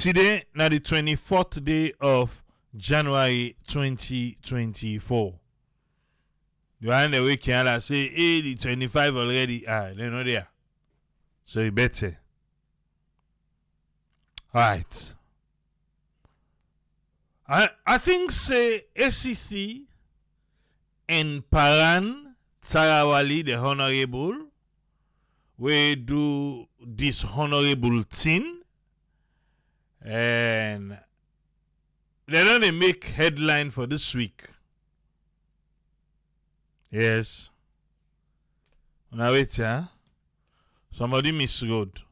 Today, now the 24th day of January 2024. You are in the weekend, I say, hey, the 25 already. They're not there. So you better. Alright. I think say ACC and Paran Tarawali, the honorable, we do this honorable thing. And they don't make headline for this week. Yes. Now wait, huh? Somebody misroad.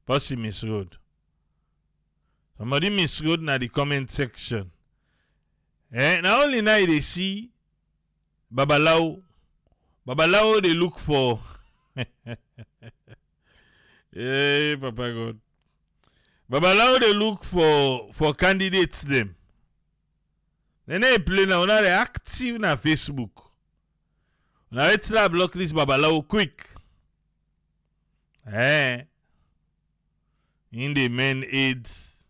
Possibly misroad. Somebody misroad na the comment section. Now only now they see Babalao. Babalao they look for. Hey, Papa God. Babalao they look for candidates them. Then they play now. Now they active na Facebook. Now let's block this Babalao quick. In the main aids.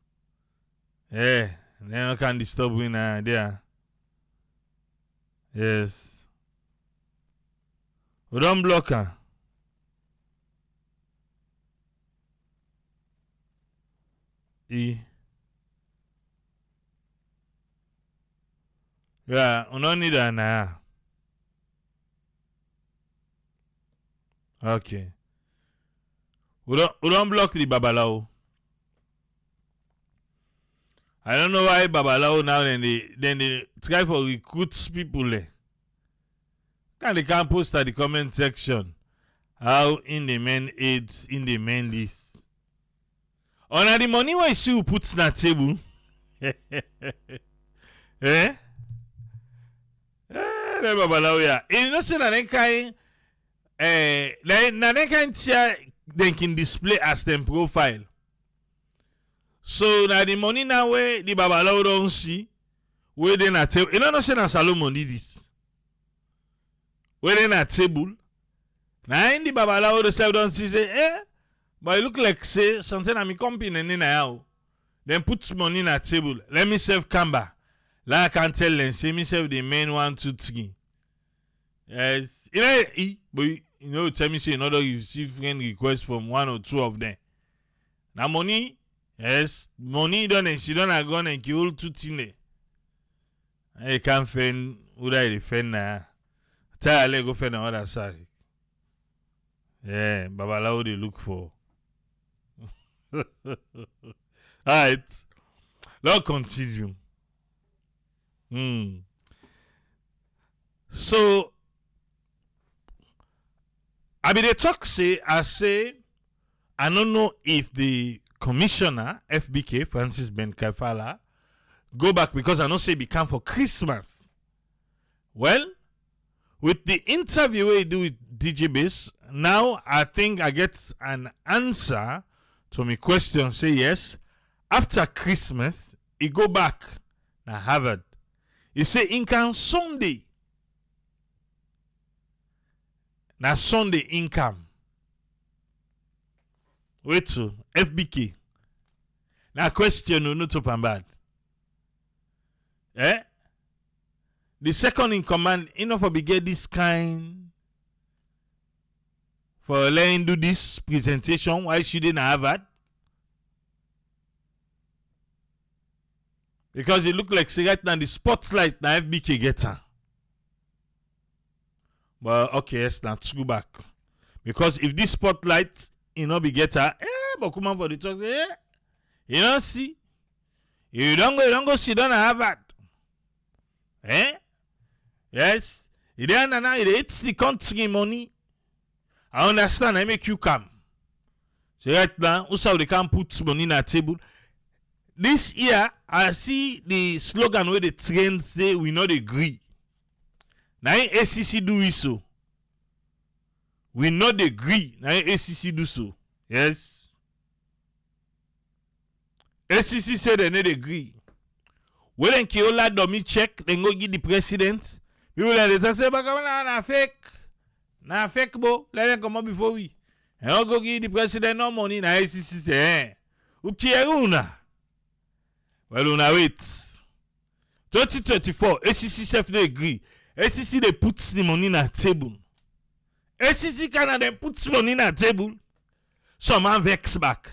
They no can disturb me now there. Yes. We don't block her. Yeah, we don't need her now. Okay. We don't block the Babalao. I don't know why Babalao now then they try for recruits people there. They can't post at the comment section how in the main aids in the main list. On the money why you put na table. Eh? Babalao ya. You know say na den kind na den kind tia they can display as them profile. So now the money now where the Babalao don't see where they na table. You know say na Solomon did this. Where they na table. Now in the Babalao the self don't see say but it look like say something I'm company in now. Then put money in a table. Let me save Kamba. Like I can tell them, say me save the main 1, 2, 3. Yes. Tell me say another receive friend request from 1 or 2 of them. Now money, yes, money done and she done a gun and kill 2 things. I can't find who I defend now. Tell I go find the other side. Yeah, Babalao they look for. Alright. Let's continue. So I be the talk say I don't know if the commissioner FBK Francis Ben Kaifala go back because I know say be come for Christmas. Well, with the interview we do with DJ Base, now I think I get an answer to my question. Say yes. After Christmas, he go back to Harvard. He say income Sunday. Na Sunday income. Wait so FBK. Now question no to bad. The second in command enough for get this kind for letting do this presentation. Why should they not have that? Because it look like right now the spotlight now FBK get her. But okay, yes, now let's go back. Because if this spotlight not be get her, but come on for the talk, you don't see. You don't go sit down and have that. Yes. You don't know it's the country money. I understand, I make you come. So right now, also they can put money on the table. This year, I see the slogan where the trend say we not agree. Now ACC do so. We not agree. Now ACC do so. Yes. ACC said they not agree. When Keola dummy check, then go give the president. People let the say, but na fake. Na fake bo. Let them come up before we. And I'll go give the president no money. Now ACC say, Ou kiere una? Well, una wait. 2024, ACC self they agree. ACC they put the money na table. ACC Canada puts money na table. Some man vex back.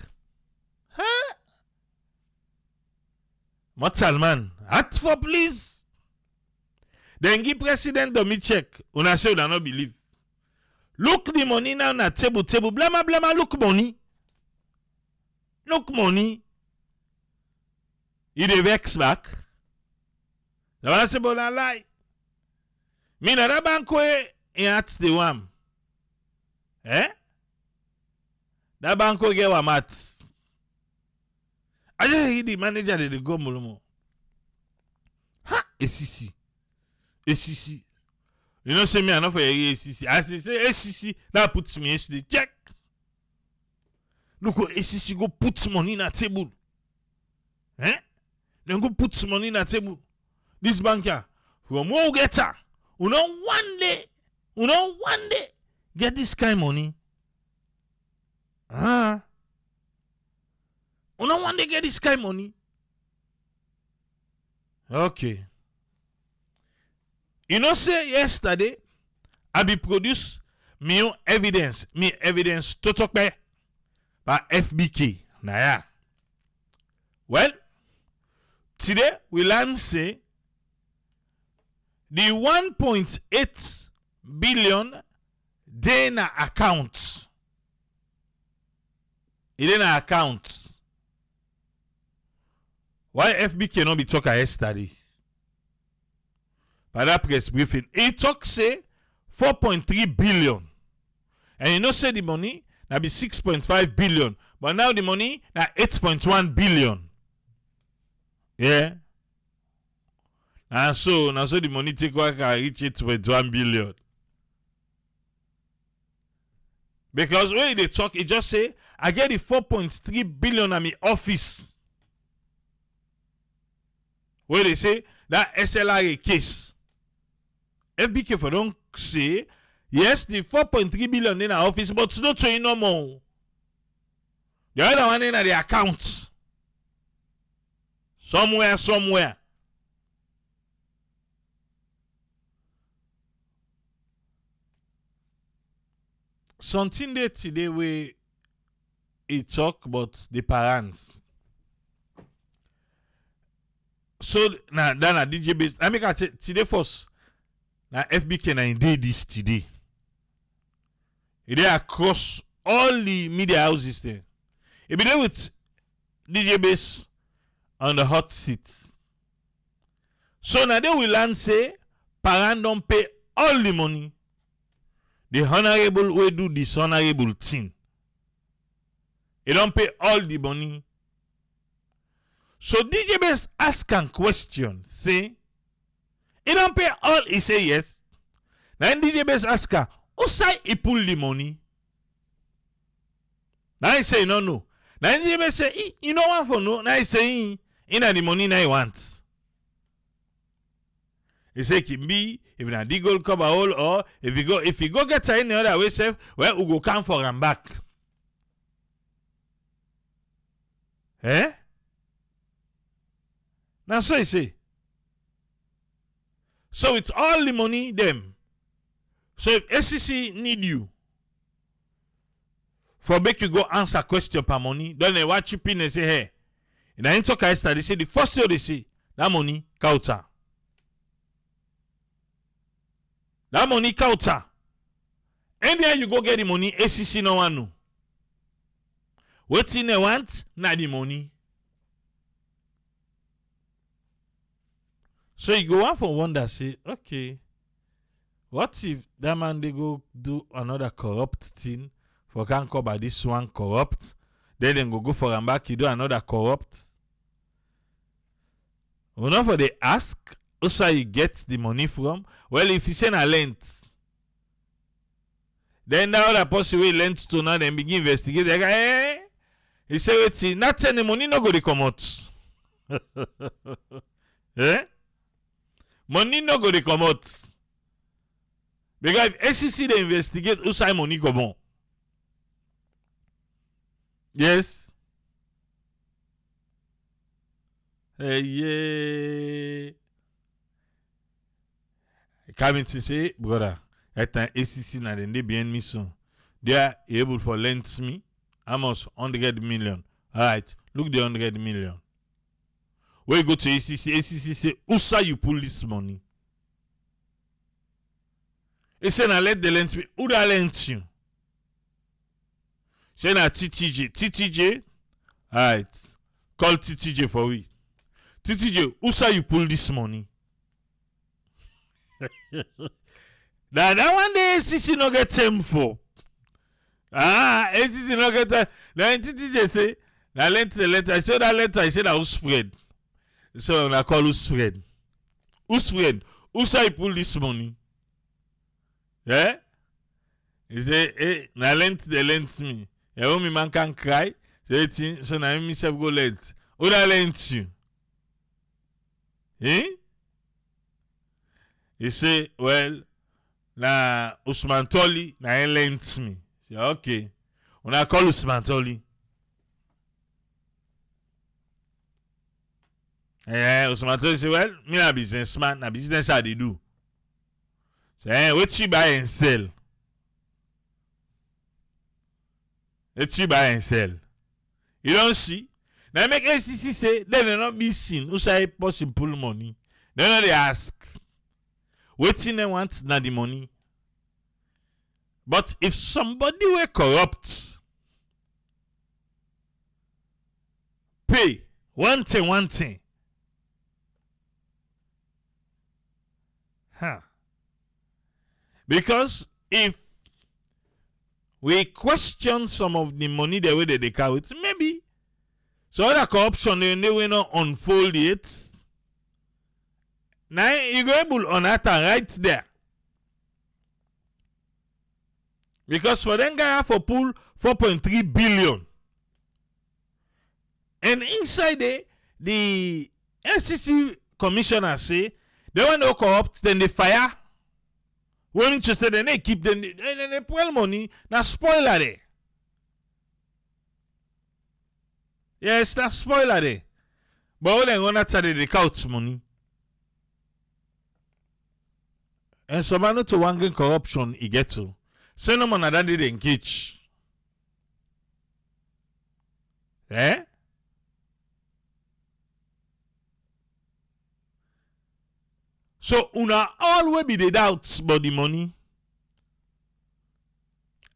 Huh? Mortal man, act for please. Then give President Domi check. Una say una not believe. Look the money now na table. Blama, look money. Look money. He dey vex back. The one say but na lie. Me na that bank way he at the one. Eh? That bank way get one mat. I just hear the manager de go mulumo. Ha, ACC. You know say me enough for ACC. I say ACC that puts me HD check. Look ACC go put money in a table. Eh? Then go put money in a table. This banker from who get her? You know one day get this kind of money. You know one day get this kind of money. Okay. You know say yesterday I be produce me evidence to talk by FBK. Nah yeah. Well, today we learn say the 1.8 billion dey na account. It in a account. Why FBK not be talking yesterday? By that press briefing, he talk say 4.3 billion. And you know say the money na be 6.5 billion. But now the money na 8.1 billion. Yeah. And so the money take work and reach 8.1 billion. Because when they talk, it just say, I get the 4.3 billion at my office. Where they say that SLRA case. FBK for don't say, yes, the 4.3 billion in our office, but not so no more. The other one in the account. Somewhere. Something that today we talk about the parents. So now that DJ base, I make today first. Now FBK na indeed this today. It is across all the media houses there. It be there with DJ base on the hot seat. So now they will learn say parents don't pay all the money. The honorable will do this honorable thing. He don't pay all the money. So DJ base ask a question, say, he don't pay all, he say yes. Now DJ base ask her, who say he pull the money? Now he say no. Now DJ base say, you know what for no? Now he say, he na the money now he wants. He say can be if na the goal cover all or if you go get any other way safe, well we go come for him back. Eh? Now so he say. So with all the money them. So if ACC need you for make you go answer question per money, then they watch you pin and say, hey, in the talk they say the first thing they say, that money counter. That money counter. And then you go get the money, ACC no one know. What's in they want? Not the money. So you go out for wonder, say, okay, what if that man they go do another corrupt thing for can cover this one corrupt, then go for him back, you do another corrupt. Enough for they ask, also you get the money from. Well, if you send a length, then that other person will lend to now then begin investigate. They go, hey, he say, wait, see, not send the money, no go to come out. Eh? Money no go to come out. Because if ACC they investigate, who say money come on? Yes. Yeah. Coming to say, brother, at an ACC na then they be mission. They are able for lend me almost 100 million. All right, look the 100 million. When you go to ACC say, Usa you pull this money. He say na let the lend me. Who da lend you? Say na TTJ. All right, call TTJ for we. TTJ, Usa you pull this money. Now that one day ACC no get time for. ACC no get time. Now TTJ say, na letter. I saw that letter. I said that who's friend. So I call who's friend. Who's friend? Usa you pull this money. Yeah? He say, hey, na lent me. You know me man can cry. So now me self go lent. Who that lent you? Eh? He say, well, na Usman Toli na he lent me. Say, okay. When I call Usman Toli. Usman Toli say, well, me na businessman, na business I dey do. Say, what you buy and sell? What you buy and sell? You don't see? Now make ACC say, they will not be seen. Who say possible money? They know they ask. Waiting they want na the money. But if somebody were corrupt, pay one thing. Because if we question some of the money the way they carry it, maybe so other corruption they will not unfold it. Now you go able on that right there. Because for them guy have for pull 4.3 billion. And inside the SEC commissioner say they want to corrupt, then they fire. When interested, then they keep them, they pull money. Now spoiler there. Yes, that's spoiler there. But when they gonna tell the couch money. And some man to wanging corruption he get to. Say no man that did engage. Eh? So una always be the doubts about the money.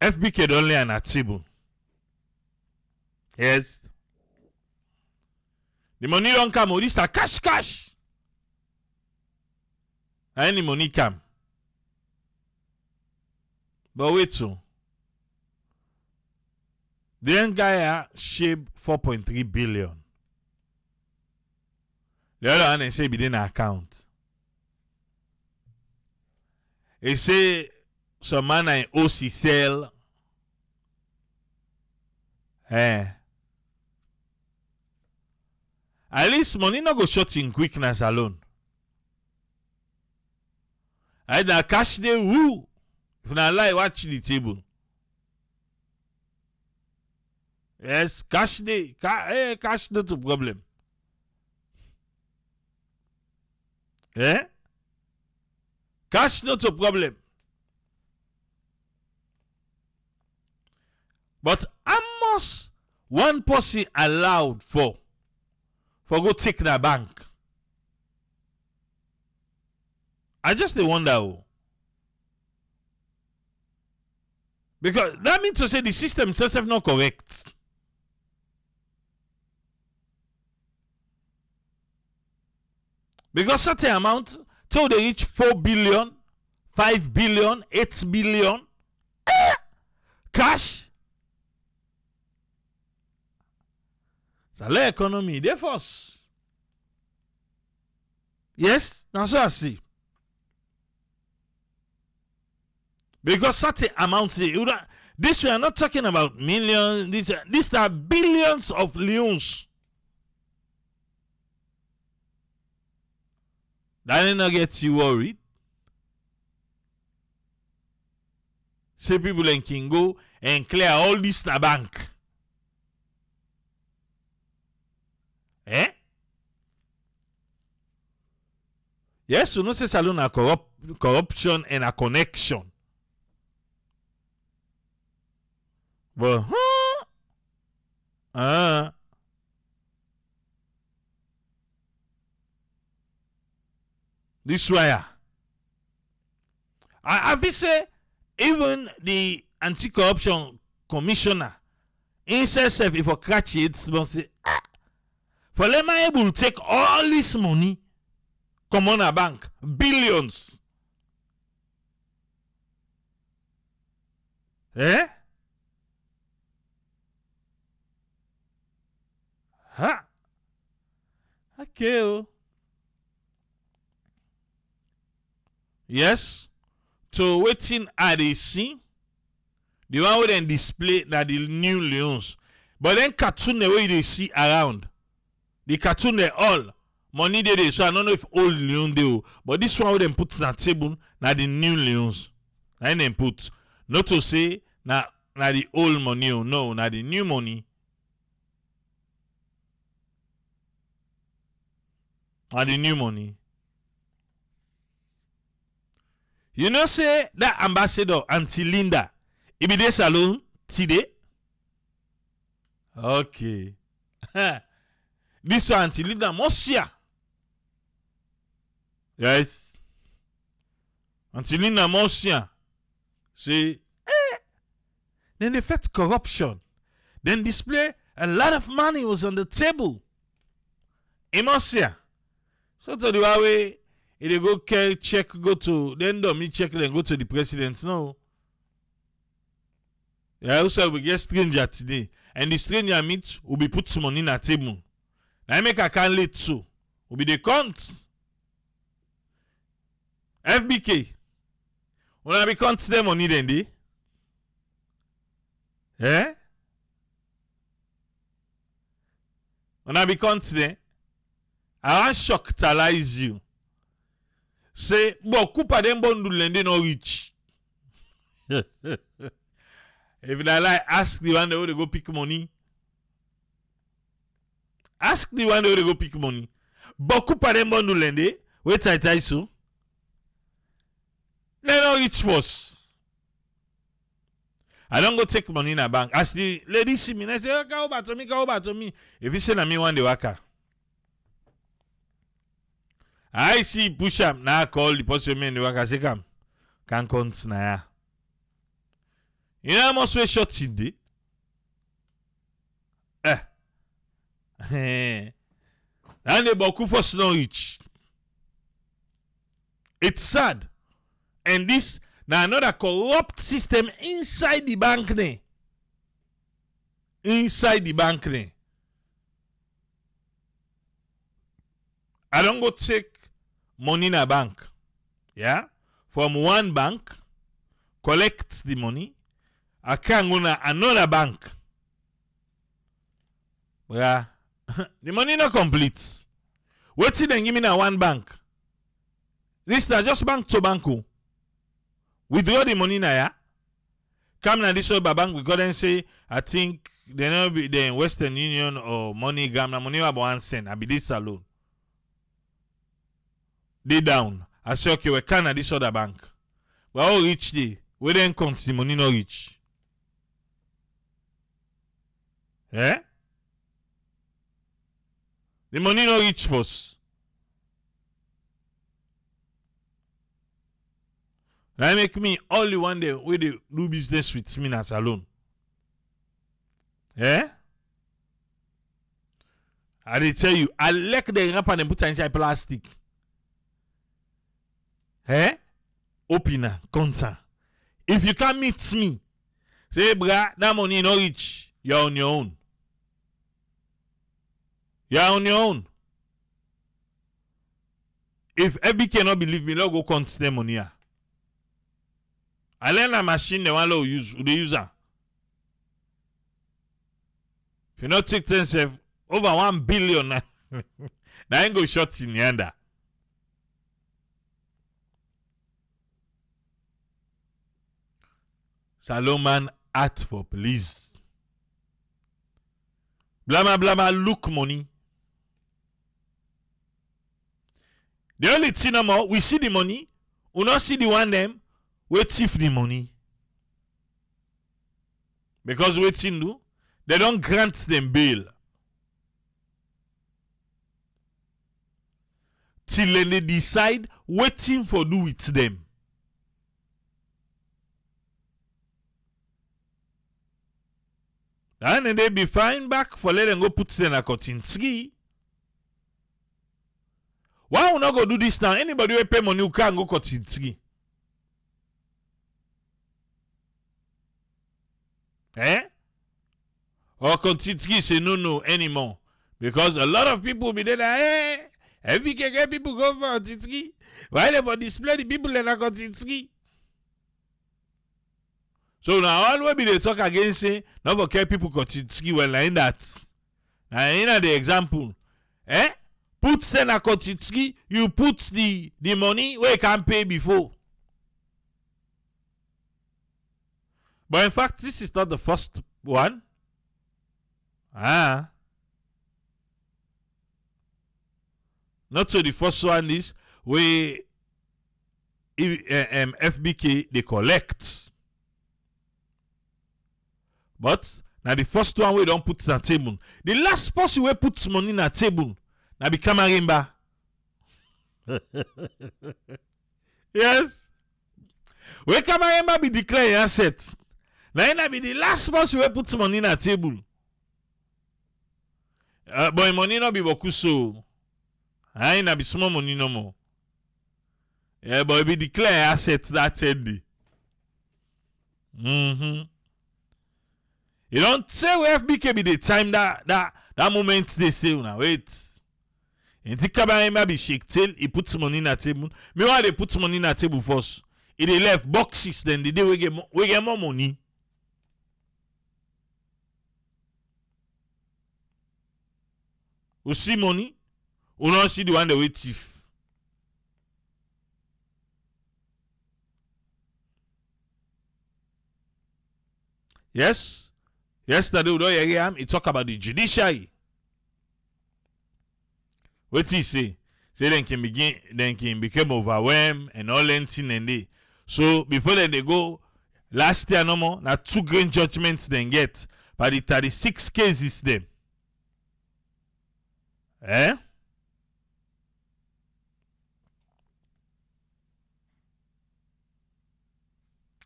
FBK don't lay on a table. Yes. The money don't come. Oh, this is cash. And the money come. But wait so. The young guy shape 4.3 billion. The other one they say be in an account. They say some man in OC sell. At least money not go short in quickness alone. Either cash the who. If not lie, watch the table. Yes, cash the cash not a problem. Eh? Cash not a problem. But how much one person allowed for go take the bank? I just wonder who. Because that means to say the system itself is not correct. Because certain amount, till they reach 4 billion, 5 billion, 8 billion, cash. It's a economy, they force. Yes, that's what I see. Because certain amounts, this we are not talking about millions, these are billions of leons. That ain't not get you worried. Say people can go and clear all this in a bank. Eh? Yes, you know say Salone a corruption and a connection. But this wire. I feel say even the anti-corruption commissioner himself if I catch it, but say for them able to take all this money come on a bank, billions. Eh? Ha. Okay. Yes. So waiting at the see. The one where then display that the new Leones. But then cartoon the way they see around. The cartoon they all money they so I don't know if old Leone they but this one where them put na table na the new Leones. And then put not to say na the old money no na the new money. Na the new money. You know say that ambassador Auntie Linda it be dey Salone today. Okay. This one Auntie Linda Mosia. Yes. Auntie Linda Mosia. Say then they fed corruption. Then display a lot of money was on the table. Emosia. So to the way they go check, go to then don't me check then go to the president. No. Yeah, also we get stranger today. And the stranger meet will be put some money in a table. Now I make a can late so. Will be the count. FBK. When I be count them money then they. Eh? When I be count them, I want shock talize you. Say, beaucoup pa dem bon do lende no rich. If they like, ask the one where they go pick money. Ask the one where they go pick money. Beaucoup pa dem bon do lende. Wait I so. They no rich first. I don't go take money in a bank. As the lady see me, I say, oh, go over to me. If you say na me one the waka. I see push up now call the person in the waka say come. Can count na ya. You know how much we short today? And the boku for snow rich. It's sad. And this now another corrupt system inside the bank ne. Inside the bank ne. I don't go take money in a bank. Yeah? From one bank, collect the money. I can go to another bank. Yeah. The money not complete. What's it then give me na one bank? This na just bank to bank. Withdraw the money na ya. Come na this other bank because then say I think they never be the Western Union or MoneyGram na money about 1 cent. I be this alone. They down. I say okay we can na this other bank. We all reach there. We then count the money not reach. Eh? The money not reach first. That make me only one day where they do business with me as alone. Eh? I dey tell you, I like the wrap and put inside plastic. Eh? Opener, counter. If you can't meet me, say, brah, that money no reach. You're on your own. You're on your own. If FB cannot believe me, let's go count them money here. I learn a machine the one use the user. If you not take 10 over 1 billion, now ain't go short in the under. Salomon act for police. Blama blama look money. The only thing no more, we see the money, we not see the one them, we thief the money. Because we do, they don't grant them bail. Till they decide waiting for do with them. And then they be fine back for let them go put them in a cotton tree. Why we not go do this now? Anybody will pay money who can't go cotton tree. Or cotton tree say no anymore. Because a lot of people be there that every people go for cotton tree. Why they for display the people in a cotton tree? So now all we be they talk against say not for care people cotton tree well like that. Now in the example, put send a cotton tree, you put the money where you can pay before. But in fact, this is not the first one. Not so the first one is where FBK they collect. But now the first one we don't put on the table. The last person we put money on the table now be Kamarimba. Yes. When Kamarimba be declared asset, now be the last person we put money on the table. But money not be beaucoup so. I ain't be small money no more. Yeah, but it be declared assets that day. You don't say where FBK be the time that moment they say now. Wait. And the Kabarima be shake tail, he puts money in the table. Me why they put money in the table first? If they left boxes, then the day we get more money. We see money, we don't see the one that we thief. Yes. Yesterday we don't hear him. He talk about the judiciary. What he say? Say then can become overwhelmed and all that thing and they. So before then they go last year no more. Now 2 grand judgments then get. But the 36 cases them.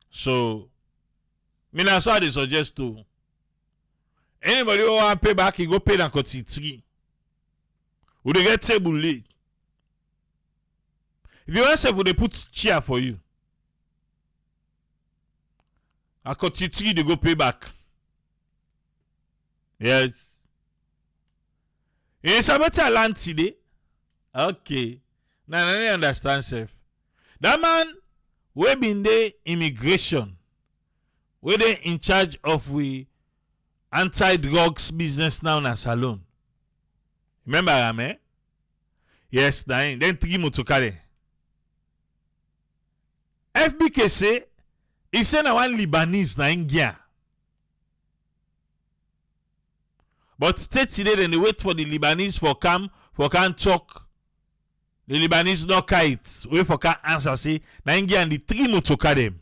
So me na so they suggest to anybody who want pay back, he go pay na cotton tree. Would they get table late? If you want say would they put chair for you? A cotton tree they go pay back. Yes. It's about a land today. Okay. Now I understand, chef. That man we been there immigration. We they in charge of we anti-drugs business now na salon. Remember am Yes, then 3 motokare. FBK say he say na one Lebanese na India. But state today then they wait for the Lebanese for can talk. The Lebanese no kite. Wait for can answer say na India and the 3 motokare.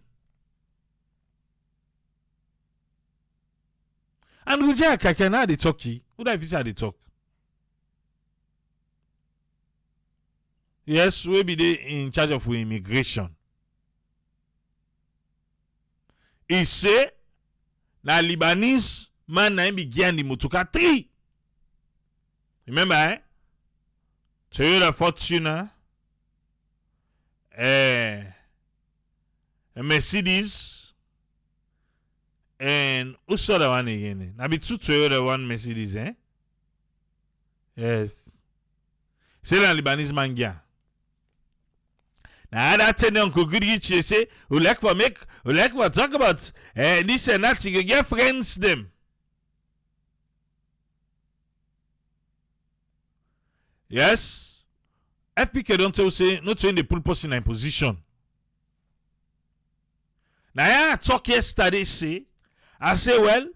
And Rujaya Kakena the talkie. Who da feature the talk? Yes, we be there in charge of immigration. He say na Lebanese man na him began the motoka 3. Remember, Toyota Fortuner, a Mercedes, and who's the other one again? Now be 2 Toyota, 1 Mercedes, Yes. Say na Lebanese man gya. Now that tell Uncle Goodrich say, we like for talk about this and that, you get friends them. Yes. FPK don't tell say not in the pull person in position. Now I talk yesterday say, I say well,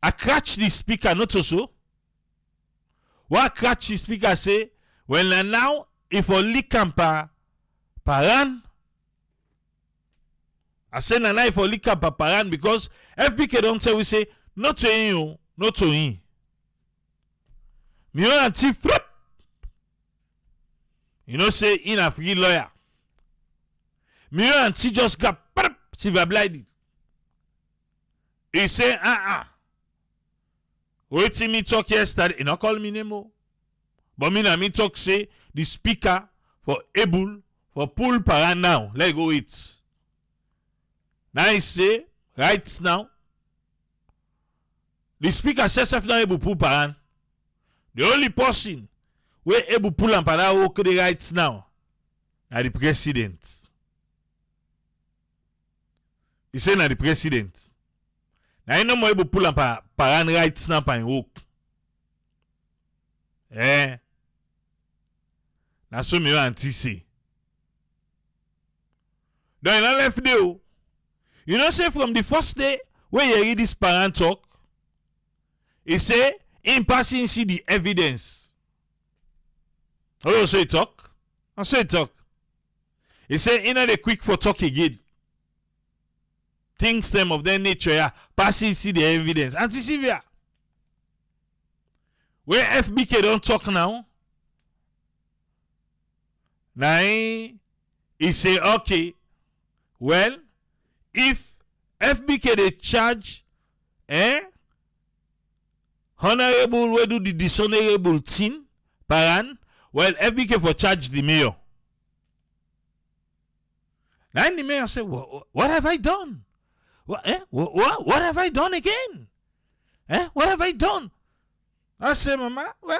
I catch the speaker not also. What catch the speaker say, well now il faut lick par paran. I say nana if you lick par paran because FBK don't tell we say not to you, not to him. Me anti flip. You know say in a free lawyer. Me anti just got si va blind. He say wait me talk yesterday. He not call me name. But me talk say the speaker for able for pull paran now. Let go it. Now he say right now the speaker says if not able pull paran. The only person we able pull and paran okay right now are the president. He say na the president. Now he no more able pull and paran right now and work. Na so me anti say. Then I left there. You know say from the first day when you read this parent talk, he say in passing see the evidence. Oh, so he talk? I say talk. He say in the quick for talk again. Things them of their nature, yeah, passing see the evidence. Anti-Sylvia. Where FBK don't talk now. Now he say okay. Well, if FBK they charge honorable we do the dishonorable thing, paran, well FBK for charge the mayor. Now the mayor say, what have I done? What have I done again? What have I done? I say, Mama, well,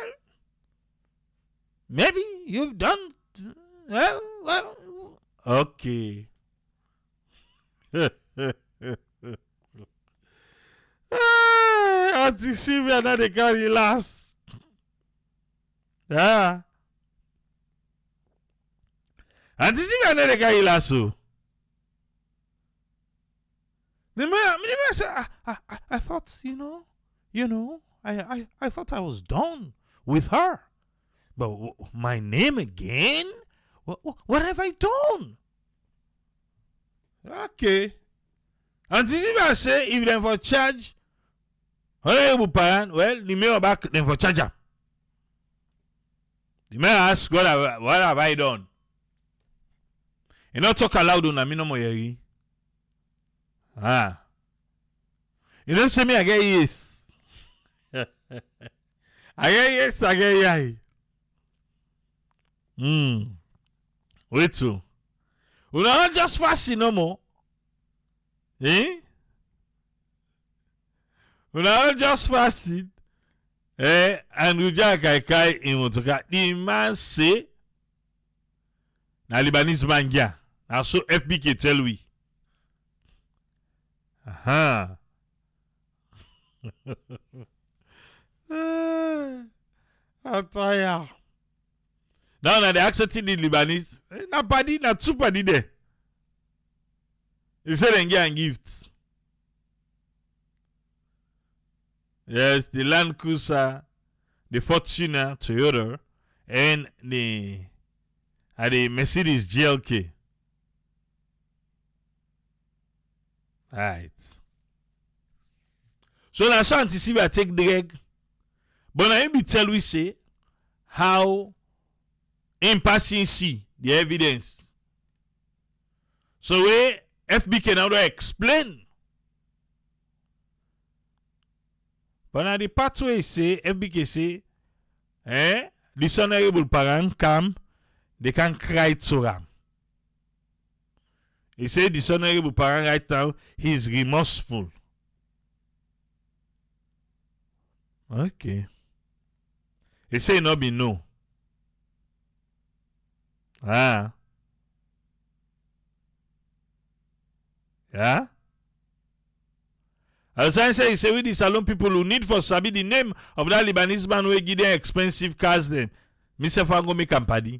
maybe you've done well, okay. Auntie Sylvia now they carry last. Yeah. Auntie Sylvia now they carry last. So. The man said, I thought, I thought I was done with her. But my name again? What have I done? Okay. And this is I say, if them for charge, honorable parent, well, the mayor back them for charge them. The mayor ask, what have I done? You not talk aloud on me no more. You don't say me I get yes. I get yes, I get yeah. Wait so. We not just fast no more. We not just fasting. And we just kai in motoka. The man say na Lebanese man ya. Na so FBK tell we. I'm tired. Now they accepted the Lebanese. Na party, na two party there. He said they get a gift. Yes, the Land Cruiser, the Fortuner, Toyota, and the Mercedes GLK. Alright. So now so anticipate I take the egg. But now me tell we say how in passing see the evidence. So we FBK now to explain. But now the pathway say FBK say dishonorable parent come, they can cry to them. He said dishonorable parent right now, he is remorseful. Okay. He say no be no. Yeah. As I say, he say with the salon people who need for sabi the name of that Lebanese man who give them expensive cars then. Mr. Fango make company.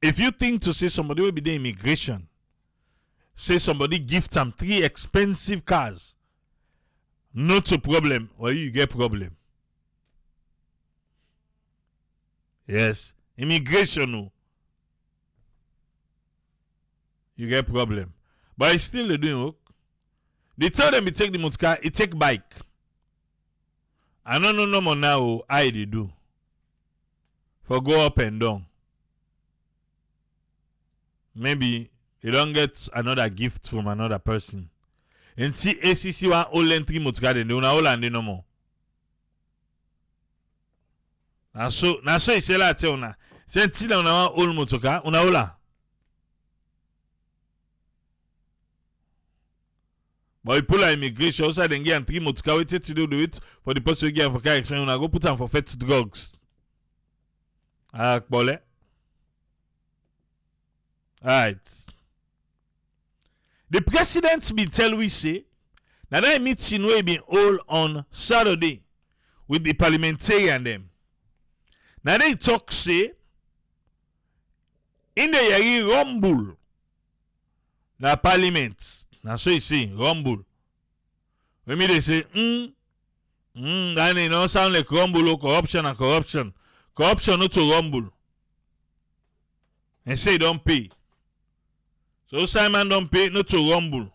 If you think to say somebody will be the immigration, say somebody gift them 3 expensive cars, not a problem, or you get problem. Yes. Immigration, no. You get problem. But it's still doing work. They tell them it take the motor car, it take bike. I don't know no more now how they do. For go up and down. Maybe you don't get another gift from another person. And see ACC one all entry motor car, then they will all and no more. Na so ise la te una. Se ti la una all motor car, una ola. But you pull out immigration, also then get 3 motor car, wait to do it for the person to get for car explain, una go put them for fet drugs. Bole. Alright. The president be tell we say now that meeting will be all on Saturday with the parliamentarian them. Now they talk say in the yari rumble na parliament. Now so you say rumble. When me they say that it don't sound like rumble or corruption and corruption. Corruption not to rumble. And say don't pay. So Simon don't pay not to rumble.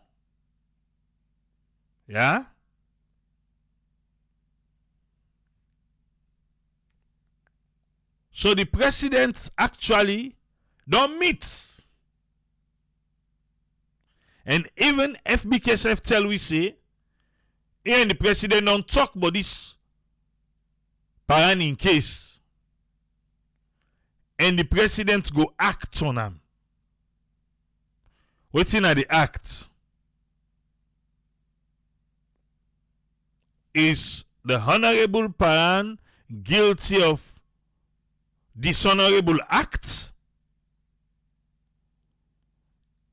Yeah? So the president actually don't meet. And even FBKSF tell we say, and the president don't talk about this paran in case. And the president go act on them. What's in the act? Is the Honorable Paran guilty of dishonorable act?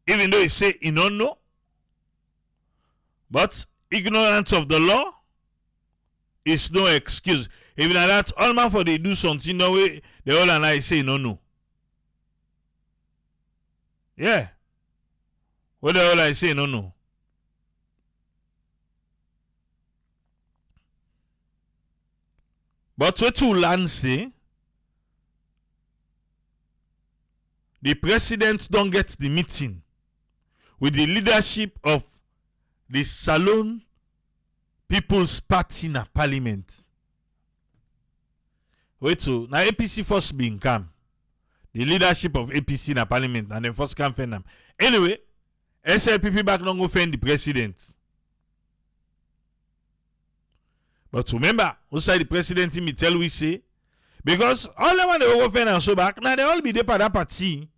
Even though he say he don't know. But ignorance of the law is no excuse. Even like that, all man for they do something, no way, they all and I say no, no. Yeah. What the all I say no, no. But what you learn say, the president don't get the meeting with the leadership of the Salon People's Party in Parliament. Wait so now APC first being come. The leadership of APC in Parliament and then first come fend them. Anyway, SLPP back don't go fend the president. But remember, outside the president me tell we say, because all the one they go fend and so back, now they all be there for that party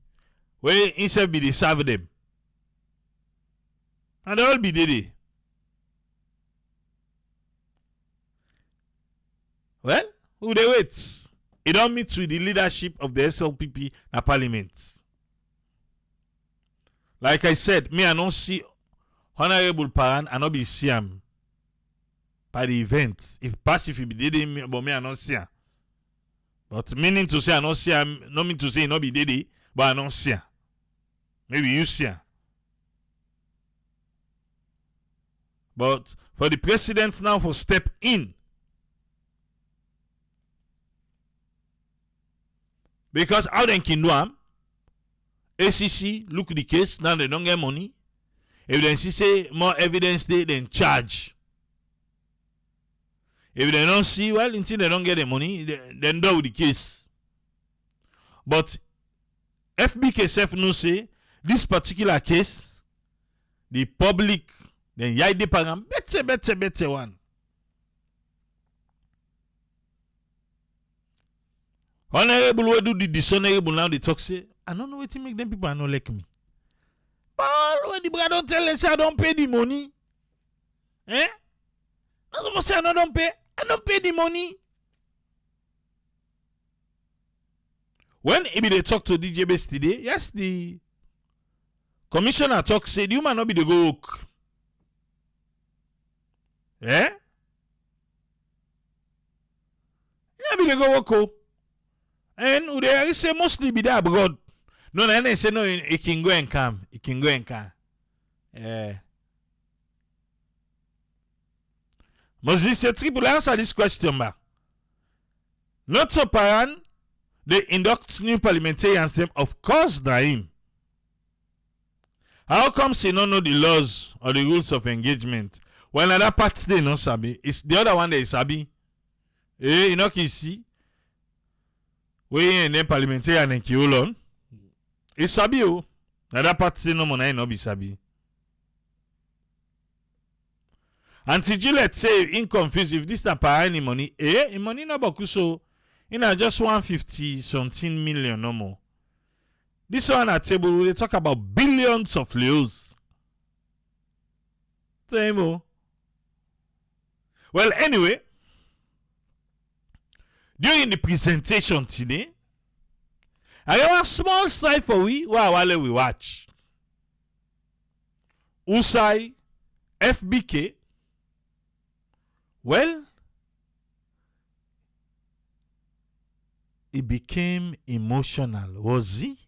where instead be they serve them. And they all be there. Well, who they wait? It don't meet with the leadership of the SLPP in Parliament. Like I said, me I don't see Honorable Paran and not be see him by the event. If pass if he be dead, but me I don't see him. But meaning to say I don't see him, not mean to say he not be dead, but I don't see him. Maybe you see him. But for the president now for step in, because how they can do am, ACC look the case, now they don't get money. If they see more evidence they then charge. If they don't see, well, until they don't get the money, then do the case. But FBKSF no say, this particular case, the public, then yai de pagam, better one. Honorable will do the dishonorable now they talk say, I don't know what to make them people are not like me. But when the brother don't tell us I don't pay the money. Eh? That's what I say I don't pay. I don't pay the money. When they talk to DJ Base today, yes, the commissioner talk say you might not be the go work. Eh? You be the go work. Oh. And they say mostly be there abroad. No, they say no, it can go and come. It can go and come. Must this triple answer this question back? Not so Paran they induct new parliamentarians them? Of course, na him. How come she don't know the laws or the rules of engagement? Well, another part they no sabi. It's the other one that is sabi. You know can see. We in the parliamentarian and Kiolon. It's sabi o. Another part they no money no be sabi. Auntie Juliet say in confused if this not para any money. In money no boku so. In just 150 something million no more. This one at table they talk about billions of leos. Same. Well, anyway, during the presentation today, I have a small slide for we while we watch. Usai FBK. Well, he became emotional. Was he?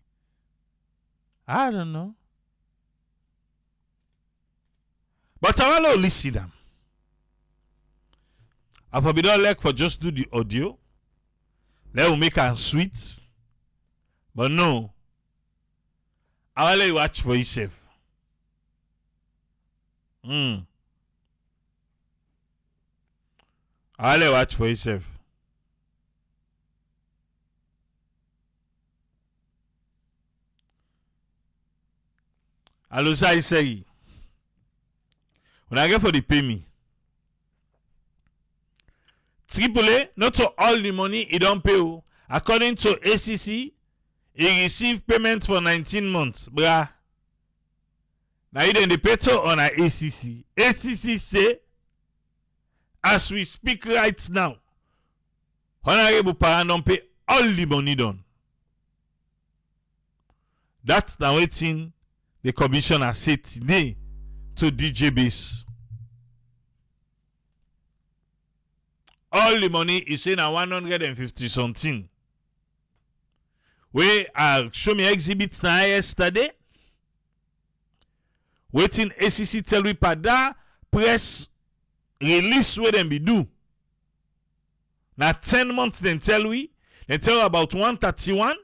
I don't know. But I want to listen them. I forbid all like for just do the audio. Let me make it sweet. But no. I want to watch for yourself. I want to watch for yourself. Alosa I say, when I get for the pay me, AAA, not to all the money he don't pay. According to ACC, he received payment for 19 months. Brah. Now he didn't pay to on a ACC. ACC say, as we speak right now, Honorable Parent don't pay all the money done. That's now waiting. The commissioner said today to DJ Base. All the money is in a 150 something. We are show me exhibits now yesterday. Waiting ACC tell we pada press release where them be do. Now 10 months then tell we. They tell about 131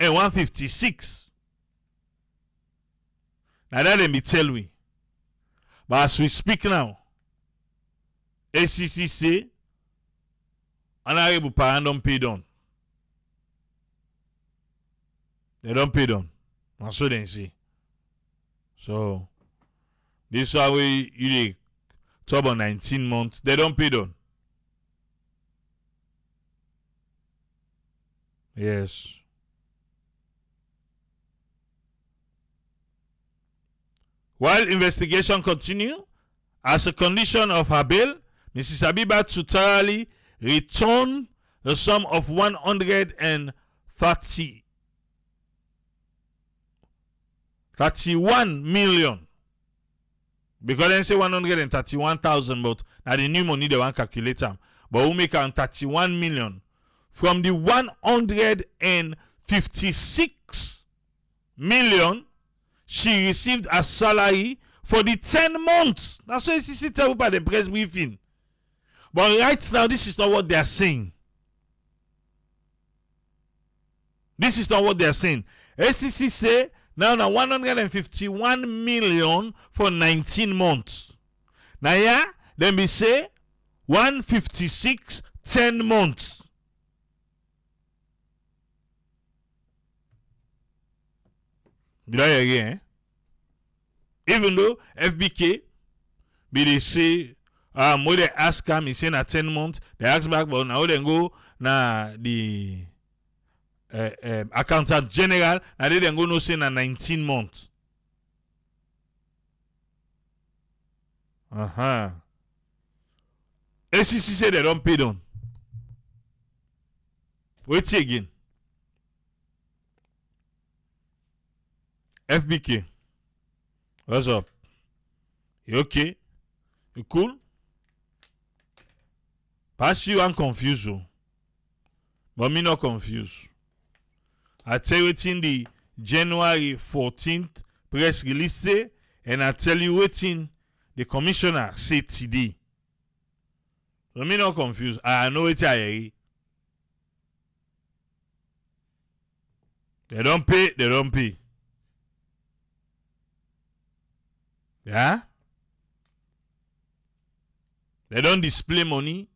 and 156. Now that them be tell we. But as we speak now, ACC say, Honorable Parent don't pay down. They don't pay down. That's what they say. So, this is how you talk about 19 months. They don't pay down. Yes. While investigation continue, as a condition of her bail, Mrs. Abiba to thoroughly return the sum of 131 million. Because they say 131,000, but now the new money they want to calculate them. But we make 31 million from the 156 million she received as salary for the 10 months. That's why ACC tell by the press briefing. But right now, this is not what they are saying. This is not what they are saying. ACC say now 151 million for 19 months. Now yeah, then we say 156 10 months. Be that again, eh? Even though FBK, be they say, when they ask him, he say na 10 months, they ask back, but now they go na the accountant general, and they go no say na 19 months. ACC say they don't pay down. Wait again. FBK, what's up? You okay? You cool? Pass you and confuse you. But me not confused. I tell you what's in the January 14th press release say, and I tell you what's in the commissioner said today. So me not confused. I know it's I. They don't pay, they don't pay. Yeah? They don't display money.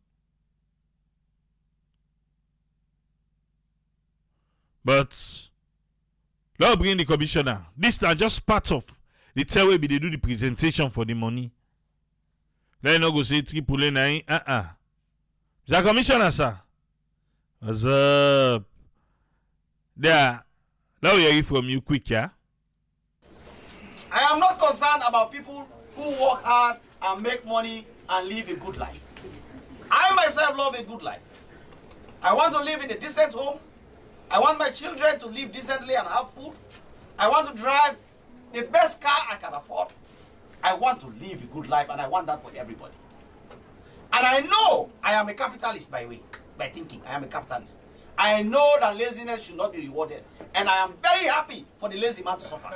But Lord bring the commissioner. This is just part of the tell way they do the presentation for the money. Let not go say triple nine. The commissioner, sir. What's up? There. Now we hear from you quick, yeah? I am not concerned about people who work hard and make money and live a good life. I myself love a good life. I want to live in a decent home. I want my children to live decently and have food. I want to drive the best car I can afford. I want to live a good life, and I want that for everybody. And I know I am a capitalist by thinking. I am a capitalist. I know that laziness should not be rewarded. And I am very happy for the lazy man to suffer.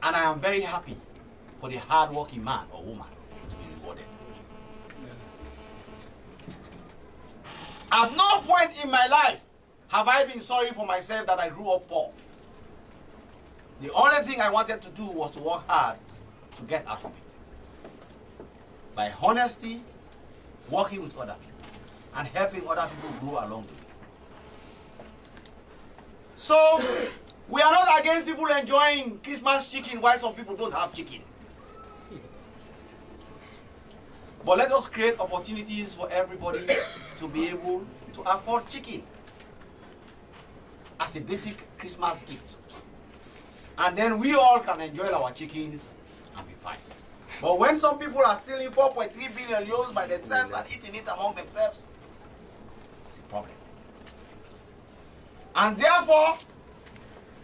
And I am very happy for the hard-working man or woman to be rewarded. At no point in my life have I been sorry for myself that I grew up poor. The only thing I wanted to do was to work hard to get out of it. By honesty, working with other people, and helping other people grow along the way. So, we are not against people enjoying Christmas chicken while some people don't have chicken. But let us create opportunities for everybody to be able to afford chicken as a basic Christmas gift. And then we all can enjoy our chickens and be fine. But when some people are stealing 4.3 billion euros by themselves and eating it among themselves, it's a problem. And therefore,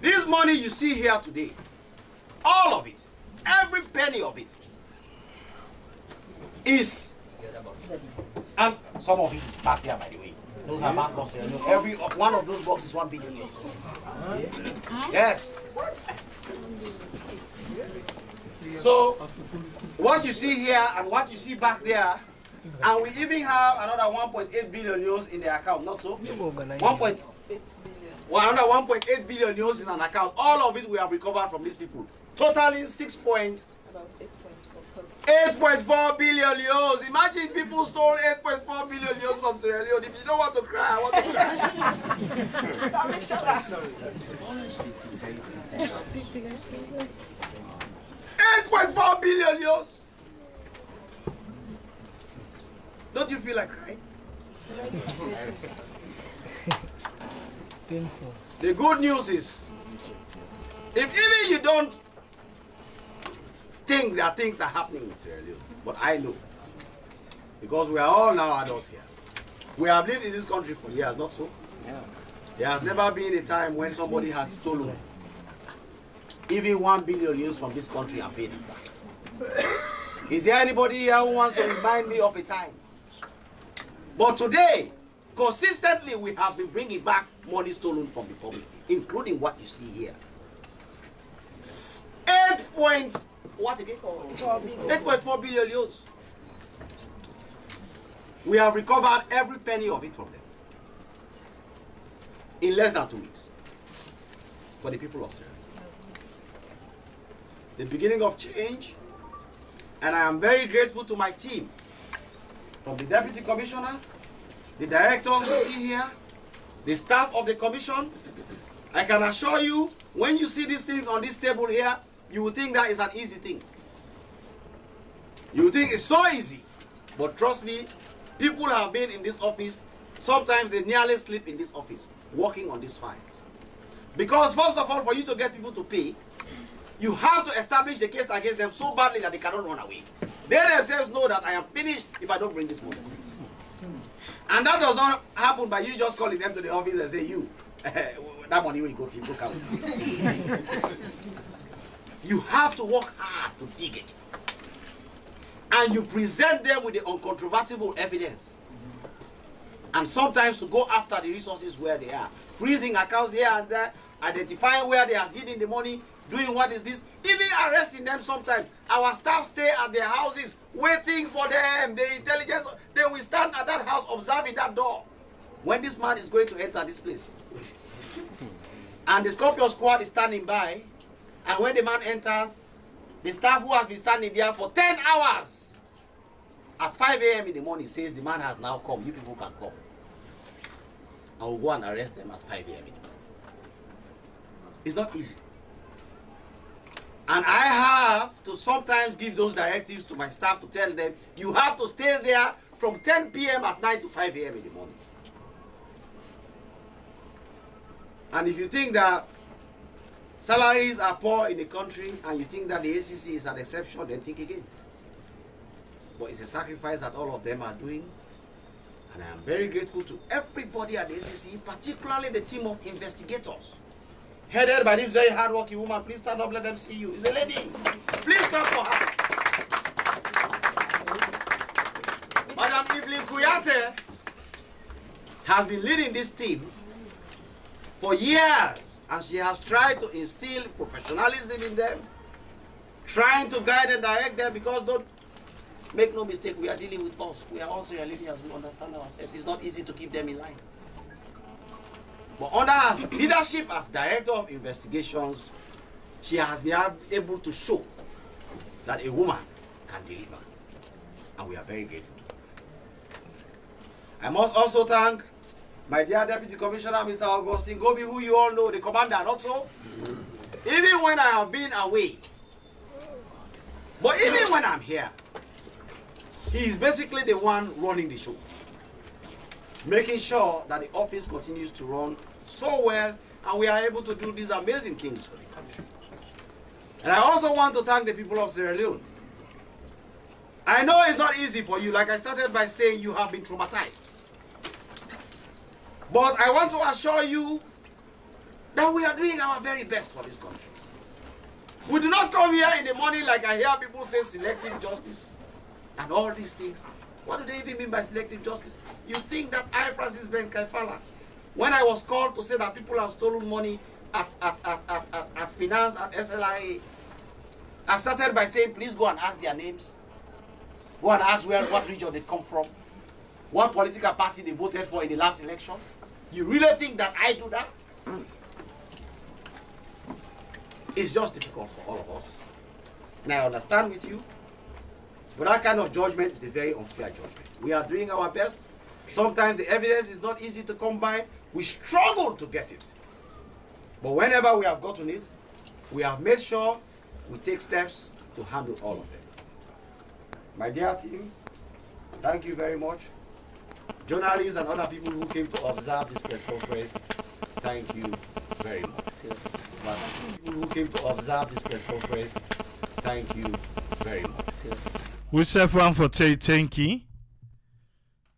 this money you see here today, all of it, every penny of it, is, and some of it is back there, by the way. Those are bank boxes. Every one of those boxes is 1 billion euros. Yes. So, what you see here and what you see back there, and we even have another 1.8 billion euros in the account, not so? Another 1.8 billion euros in an account. All of it we have recovered from these people. Totaling 8.4 billion euros. Imagine people stole 8.4 billion euros from Sierra Leone. If you don't want to cry, I want to cry. 8.4 billion euros. Don't you feel like crying? Painful. The good news is, if even you don't think that things are happening in Sierra Leone, but I know, because we are all now adults here. We have lived in this country for years, not so? Yeah. There has never been a time when somebody has stolen even 1 billion euros from this country and paid it back. Is there anybody here who wants to remind me of a time? But today, consistently, we have been bringing back money stolen from the public, including what you see here. 8.4 billion euros. We have recovered every penny of it from them in less than 2 weeks for the people of Sierra Leone. It's the beginning of change, and I am very grateful to my team, from the Deputy Commissioner, the directors you see here, the staff of the Commission. I can assure you, when you see these things on this table here, you will think that is an easy thing. You will think it's so easy. But trust me, people have been in this office, sometimes they nearly sleep in this office, working on this file. Because first of all, for you to get people to pay, you have to establish the case against them so badly that they cannot run away. They themselves know that I am finished if I don't bring this money. And that does not happen by you just calling them to the office and say, you, that money will go to book out. You have to work hard to dig it. And you present them with the uncontrovertible evidence. And sometimes to go after the resources where they are. Freezing accounts here and there, identifying where they are hiding the money, doing what is this, even arresting them sometimes. Our staff stay at their houses waiting for them. The intelligence, they will stand at that house observing that door. when this man is going to enter this place. And the Scorpio squad is standing by, and when the man enters, the staff who has been standing there for 10 hours, at 5 a.m. in the morning says the man has now come, you people can come. And we'll go and arrest them at 5 a.m. in the morning. It's not easy. And I have to sometimes give those directives to my staff to tell them, you have to stay there from 10 p.m. at night to 5 a.m. in the morning. And if you think that salaries are poor in the country and you think that the ACC is an exception, then think again. But it's a sacrifice that all of them are doing. And I am very grateful to everybody at the ACC, particularly the team of investigators, headed by this very hardworking woman. Please stand up, let them see you. It's a lady. Please clap for her. Madam Evelyn Kuyate has been leading this team for years, and she has tried to instill professionalism in them, trying to guide and direct them, because don't make no mistake, we are dealing with us. We are also reality as we understand ourselves. It's not easy to keep them in line. But under her leadership as Director of Investigations, she has been able to show that a woman can deliver. And we are very grateful to her. I must also thank my dear Deputy Commissioner, Mr. Augustine Gobi, who you all know, the commander, not so? Even when I have been away, but even when I'm here, he is basically the one running the show, making sure that the office continues to run so well, and we are able to do these amazing things for the country. And I also want to thank the people of Sierra Leone. I know it's not easy for you. Like I started by saying, you have been traumatized. But I want to assure you that we are doing our very best for this country. We do not come here in the morning like I hear people say selective justice and all these things. What do they even mean by selective justice? You think that I, Francis Ben Kaifala, when I was called to say that people have stolen money at finance, at SLIA, I started by saying, please go and ask their names. Go and ask what region they come from, what political party they voted for in the last election. You really think that I do that? It's just difficult for all of us. And I understand with you, but that kind of judgment is a very unfair judgment. We are doing our best. Sometimes the evidence is not easy to come by. We struggle to get it. But whenever we have gotten it, we have made sure we take steps to handle all of them. My dear team, thank you very much. Journalists and other people who came to observe this press conference, thank you very much. People who came to observe this press conference, thank you very much. We say one for thank you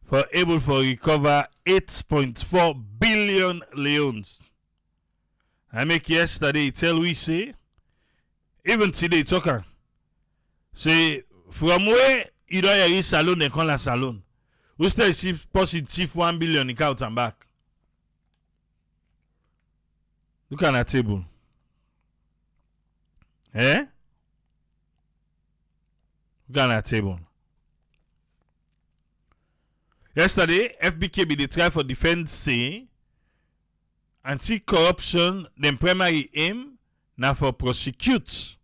for able to recover 8.4 billion leones. I make yesterday tell we say, even today talker, say from where you don't hear salon they call a salon. We still see positive 1 billion in out and back. Look at that table. Eh? Look at that table. Yesterday, FBK be the try for defense say anti-corruption, them primary aim now for prosecute.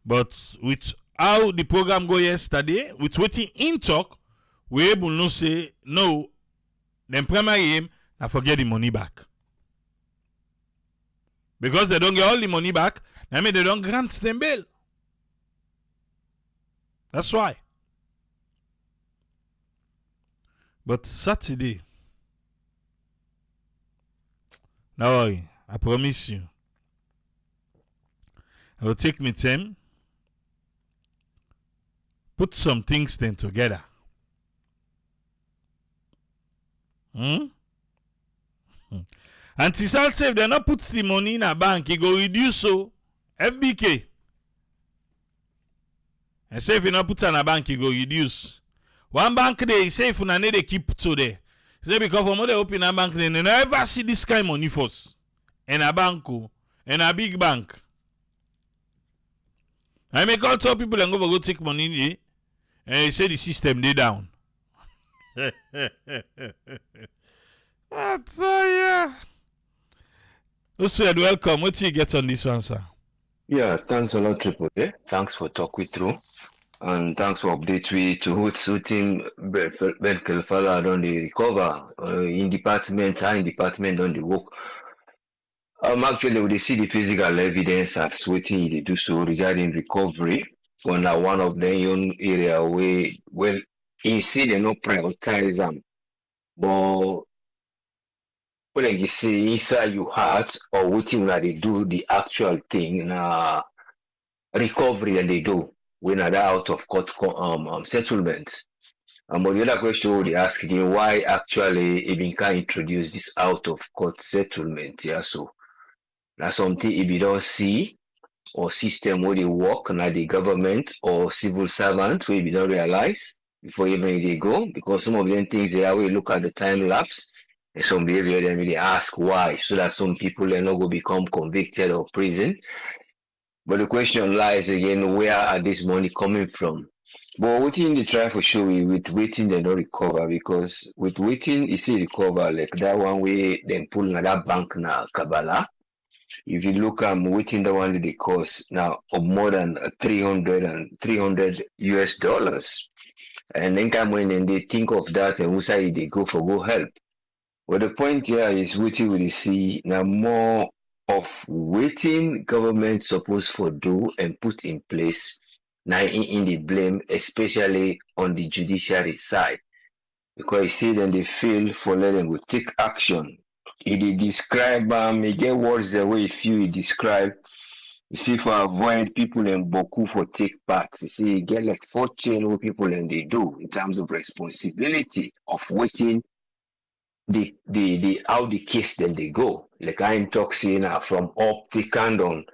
But with how the program go yesterday, with what in talk, we able to say no, them primary aim now forget the money back. Because they don't get all the money back, I mean they don't grant them bail. That's why. But Saturday, now I promise you, I will take me time, put some things then together. And Tisal say if they not put the money in a bank, it go reduce so FBK. And say if you not put it in a bank, it go reduce. One bank they say if you need to keep to there. Say because from they open a bank, they never see this kind of money first. In a bank, in a big bank. I make all tell people and go take money and they say the system they down. That's yeah. Usfred, welcome. What do you get on this one, sir? Yeah, thanks a lot, Triple A. Thanks for talking through. And thanks for update we to who team Ben Kelfala on the recover in department, high department on the work. Actually, we see the physical evidence as waiting they do so regarding recovery. One of the own area where well, in see they not prioritize them, but when you see inside your heart or waiting that they do the actual thing, recovery and they do when are out of court settlement. But the other question they asking why actually Ibinka introduce this out of court settlement. Yeah, so that's something if you don't see or system where they work, now the government or civil servant where you don't realize before even they go, because some of them things they always look at the time lapse and some behavior then really ask why, so that some people are not going to become convicted or prison. But the question lies again, where are this money coming from? But waiting they try for sure with waiting they don't recover, because with waiting you see recover like that one way then pull another bank now Kabbalah. If you look waiting the one that they cost now of more than 300 US dollars. And then come when they think of that and who say they go for go help. Well, the point here is waiting we see now more of waiting government supposed for do and put in place now in the blame, especially on the judiciary side. Because you see then they feel for letting go take action. He describe he get words the way if you describe. You see for avoid people in Boku for take part. You see you get like 14 what people and they do in terms of responsibility of waiting the how the case then they go. Like I'm talking from up take hand on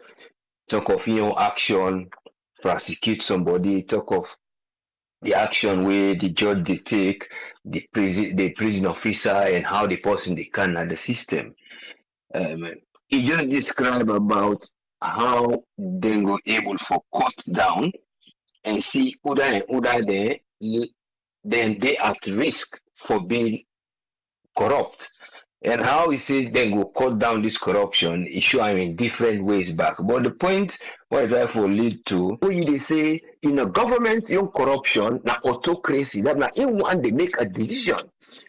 talk of action, prosecute somebody, talk of the action where the judge they take, the prison officer and how the person they can at the system. He just described about how they go able for cut down and see Uda and Uda there, then they at risk for being corrupt. And how he says then go cut down this corruption, it show him in different ways back. But the point what therefore lead to, when they say in a government, your corruption, na autocracy, that na in one they make a decision.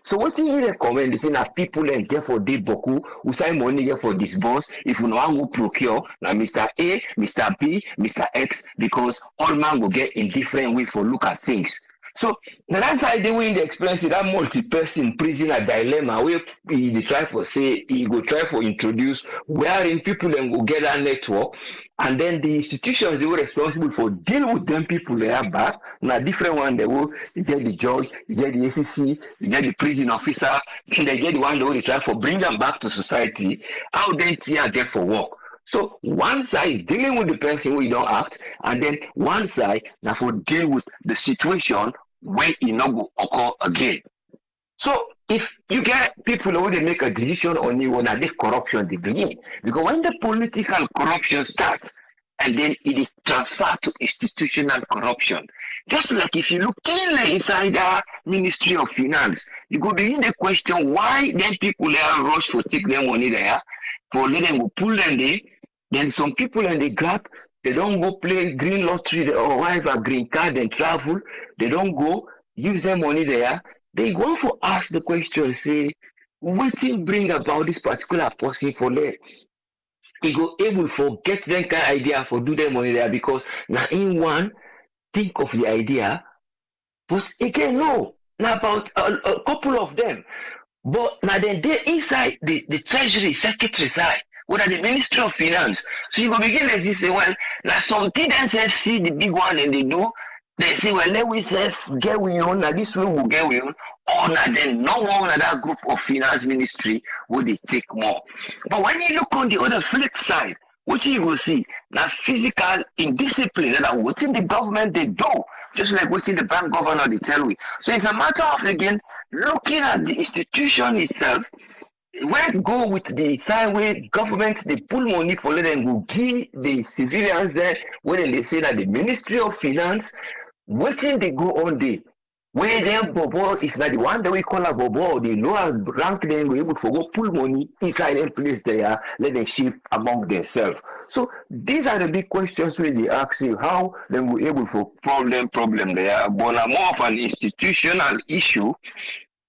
So what you recommend is that people and therefore did boku, who sign money for this boss, if you know one will procure, now Mr. A, Mr. B, Mr. X, because all man will get in different way for look at things. So now that's how they win the experience that multi-person prisoner dilemma where they try for say he go try for introduce wherein people then go get that network and then the institutions they were responsible for deal with them people they are back. Now different one they will you get the judge, you get the ACC, you get the prison officer, and they get the one they try for bring them back to society. How then are there for work? So one side is dealing with the person who you don't act, and then one side now for deal with the situation where it not go occur again. So if you get people who they make a decision on you on the corruption they begin, because when the political corruption starts and then it is transferred to institutional corruption, just like if you look inside the Ministry of Finance, you go begin the question why then people there rush for take their money there, for let them go pull them there. Then some people and they grab, they don't go play green lottery or have a green card and travel. They don't go use their money there. They go for ask the question, say, what will bring about this particular person for there? He go able for get them kind of idea for do their money there because now in one think of the idea, but again no, now about a couple of them. But now then they inside the treasury secretary side. What are the Ministry of Finance? So you go begin as you say, well, now something then say see the big one and they do, they say, well, let we say get we on, now this way will get we on, or now then no one that group of finance ministry will they take more. But when you look on the other flip side, what you will see now physical indiscipline that what in the government they do, just like what's in the bank governor they tell we. So it's a matter of again looking at the institution itself. Where go with the side where government they pull money for let them go give the civilians there when they say that the Ministry of Finance waiting they go on there Where them bobo is like the one that we call a bobo, the lower rank then we able to go pull money inside them place there, let them ship among themselves. So these are the big questions when they ask you how they will able to problem there. But more of an institutional issue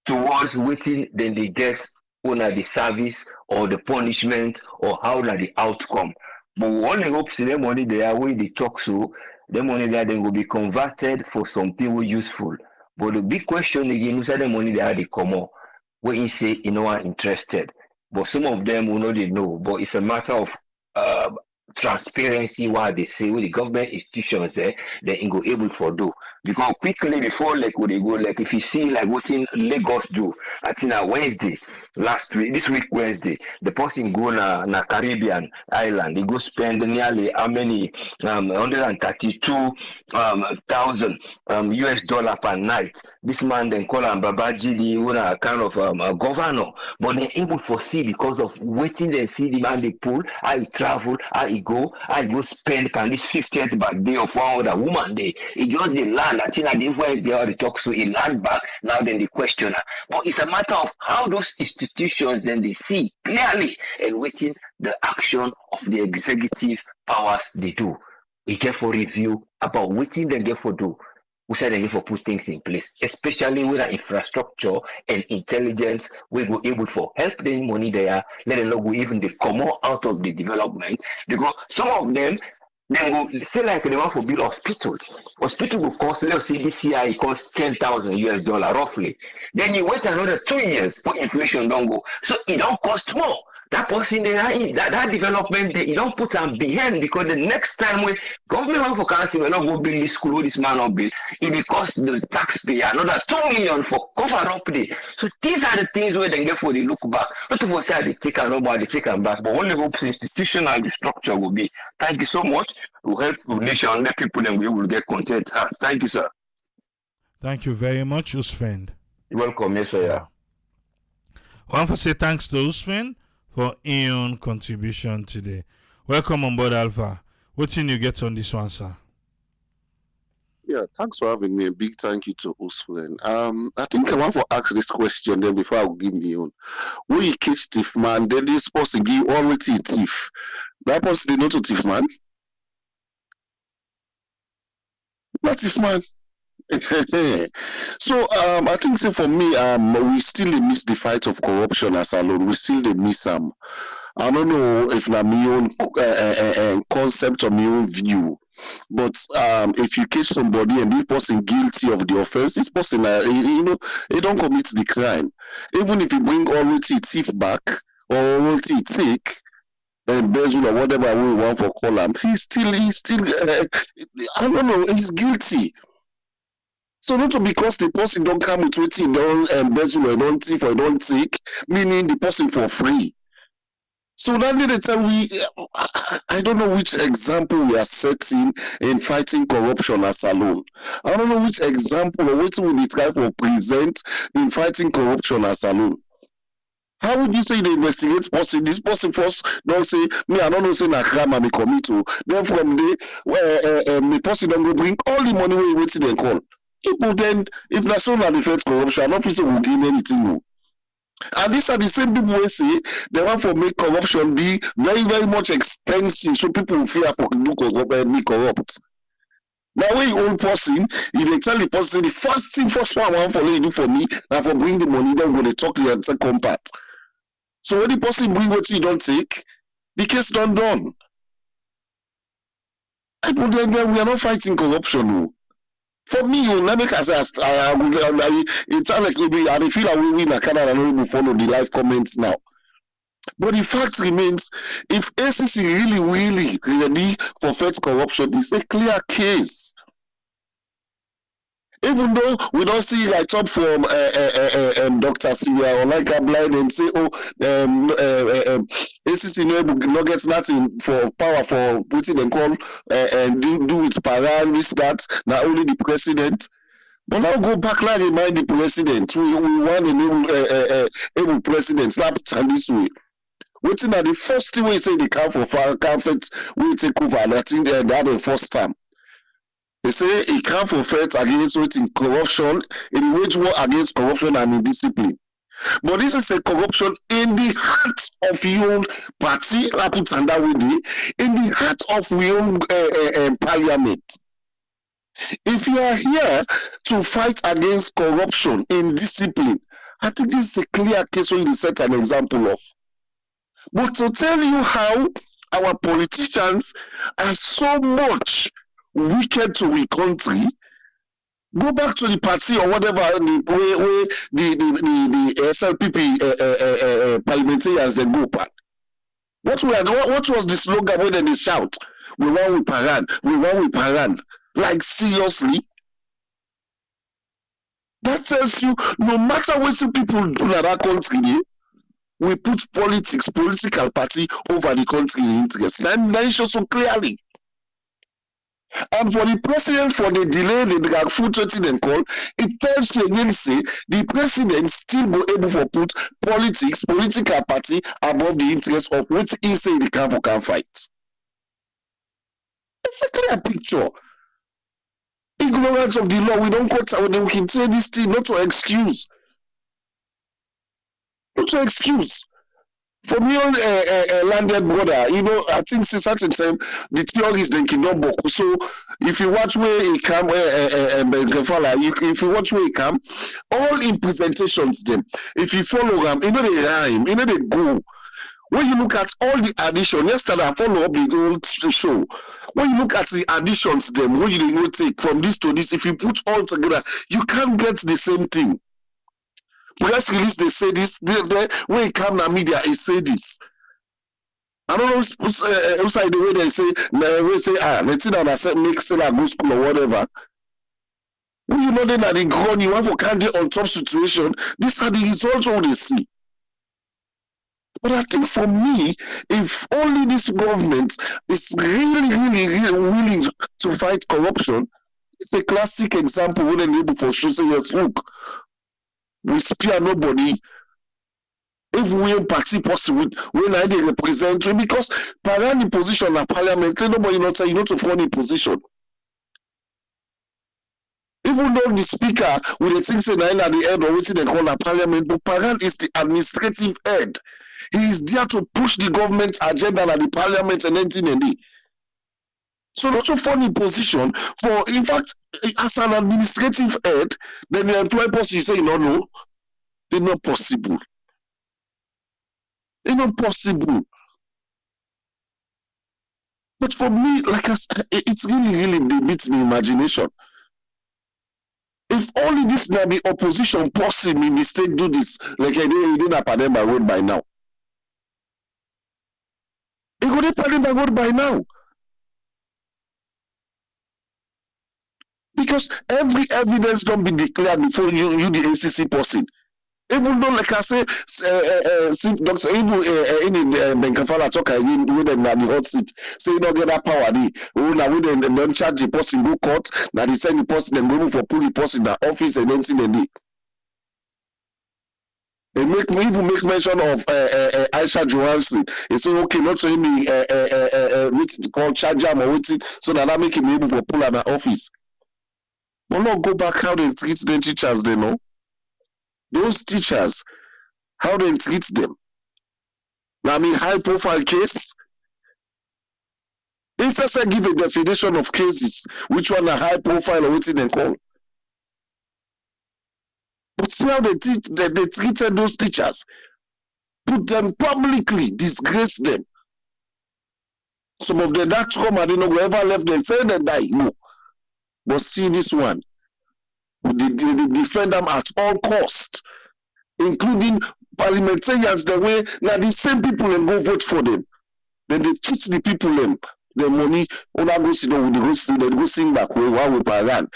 towards waiting then they get on the service or the punishment or how na the outcome. But we only hope see the money there where they talk so the money there then will be converted for something useful. But the big question again, who said the money there they come out where you say you know are interested. But some of them will not they know. But it's a matter of uh, transparency what they say with the government institutions there, they go able for do. Because quickly before like when they go like if you see like what in Lagos do, I think on Wednesday, last week, this week Wednesday, the person go na Caribbean island, they go spend nearly how many 132 thousand US dollar per night. This man then call him Babaji, the kind of a governor, but they able to foresee because of waiting they see the man they pull, how he travel, how he go spend at least 50th birthday of one other woman day. He just the land. I think at the influence they already talk so he land back now then the questioner. But it's a matter of how those institutions then they see clearly and waiting the action of the executive powers they do. We get for review about waiting they get for do. We said they get for put things in place, especially with the infrastructure and intelligence. We go able for help them money there, let them know go even they come out of the development because some of them then go say like they want for build hospital. Hospital will cost, let's say this year it costs 10,000 US dollar roughly. Then you wait another 2 years for inflation don't go. So it don't cost more. That person there, that development there, you don't put them behind because the next time when government want for council, we not go build this school with this man or bill, it will cost the taxpayer another 2 million for cover up there. So these are the things where they get for the look back. Not to say they take and nobody take them back, but only hope institutional the structure will be. Thank you so much. To help the nation, let people then we will get content. Thank you, sir. Thank you very much, Usfend. You're welcome, yes, sir. Yeah. I want to say thanks to Usfend for Ion contribution today. Welcome on board, Alpha. What thing you get on this one, sir? Yeah, thanks for having me. A big thank you to Usfend. I think I want to ask this question then before I will give me on. When you catch thief man, then this person give already thief. That person they not a thief man. Not thief man. So I think so for me, we still miss the fight of corruption as alone. We still miss them. I don't know if na my own concept or my own view. But if you catch somebody and this person guilty of the offense, this person, he don't commit the crime. Even if you bring already thief back or already take embezzle or whatever we want for call him, he's still I don't know, he's guilty. So not because the person don't come with waiting, don't embezzle or don't thief or don't take, meaning the person for free. So that the time I don't know which example we are setting in fighting corruption as alone. I don't know which example or what we try to present in fighting corruption as alone. How would you say the investigate person? This person first don't say me. I don't know say na crime I may commit to. Then from the person don't go bring all the money we waiting and call. People then if that's so that affect corruption, officer will gain anything. No. And these are the same people who say they want to make corruption be very, very much expensive so people will fear for be corrupt. Now when you old person, if they tell the person the first one I want for you do for me, now for bring the money, then go to talk to the second part. So when the person bring what you don't take, the case done. People then we are not fighting corruption. No. For me, you let me say it's like I feel like we win a Canada and we follow the live comments now. But the fact remains, if ACC really ready for fight corruption, it's a clear case. Even though we don't see like up from Dr. Syria or like a blind and say, ACC no gets nothing for power for putting and call and do with para this that not only the president. But now go back like remind the president. We want a able president slap and this way. Waiting at the first way say the camp for far conflict we take over and I think that the first time. They say he can't fight against corruption, in wage war against corruption and indiscipline. But this is a corruption in the heart of your party, in the heart of your parliament. If you are here to fight against corruption in discipline, I think this is a clear case where they set an example of. But to tell you how our politicians are so much wicked to the country, go back to the party or whatever the SLPP parliamentarians they go back. What was the slogan when they shout? We want with Paran, we want with Paran. Like seriously? That tells you no matter what some people do in that country, we put political party over the country interest. And that shows so clearly. And for the president, for the delay, the full 20 then call, it tells you again say the president still be able to put political party above the interest of which he say the can fight. It's a clear picture. Ignorance of the law, we don't quote we can say this thing not to excuse. Not to excuse. For me, landed brother, I think since certain time the theories then cannot book. So if you watch where he come, if you watch where he come, all in presentations then, if you follow them, they rhyme, they go. When you look at all the addition, yesterday I follow up the old show. When you look at the additions then, when you take from this to this, if you put all together, you can't get the same thing. Press release, they say this. When it comes to media, they say this. I don't know outside the way they say, let's say make seller go school or whatever. When you know then that they grown, you have a candy on top situation, these are the results all they see. But I think for me, if only this government is really willing to fight corruption, it's a classic example when they're able for sure say, yes, look, we spare nobody. If we party possible, when I represent, because Paran position in parliament, nobody not say you know to funny position. Even though the speaker will think say at the end or waiting they call a parliament, but Paran is the administrative head. He is there to push the government agenda at the parliament and anything. So not so funny position for, in fact, as an administrative head, then the employee person say, no, it's not possible. It's not possible. But for me, like it's really beats my imagination. If only this now be opposition possibly mistake do this, like I didn't have Pademba road by now. It would have Pademba road by now. Because every evidence don't be declared before you the ACC person. Even though, like I say, Dr. Ibu in Benkafala talk again with them at the hot seat, say you don't get that power. Now we don't charge the person go court. Now they send the person then go for pull the person in the office and anything they do. They even make mention of Aisha Johansson. They say okay, not to me which called charge jam or waiting, so that make him able to pull at the office. But not go back how they treat the teachers, they know. Those teachers, how they treat them. Now, I mean, high profile case. Instead of give a definition of cases, which one are high profile or what they call. But see how they treated those teachers. Put them publicly, disgrace them. Some of them that come and they know whoever left them, say they die. No. But see this one. They defend them at all costs, including parliamentarians. The way now the same people and go vote for them, then they teach the people them the money. All that goes, they go sing back. We want Paran.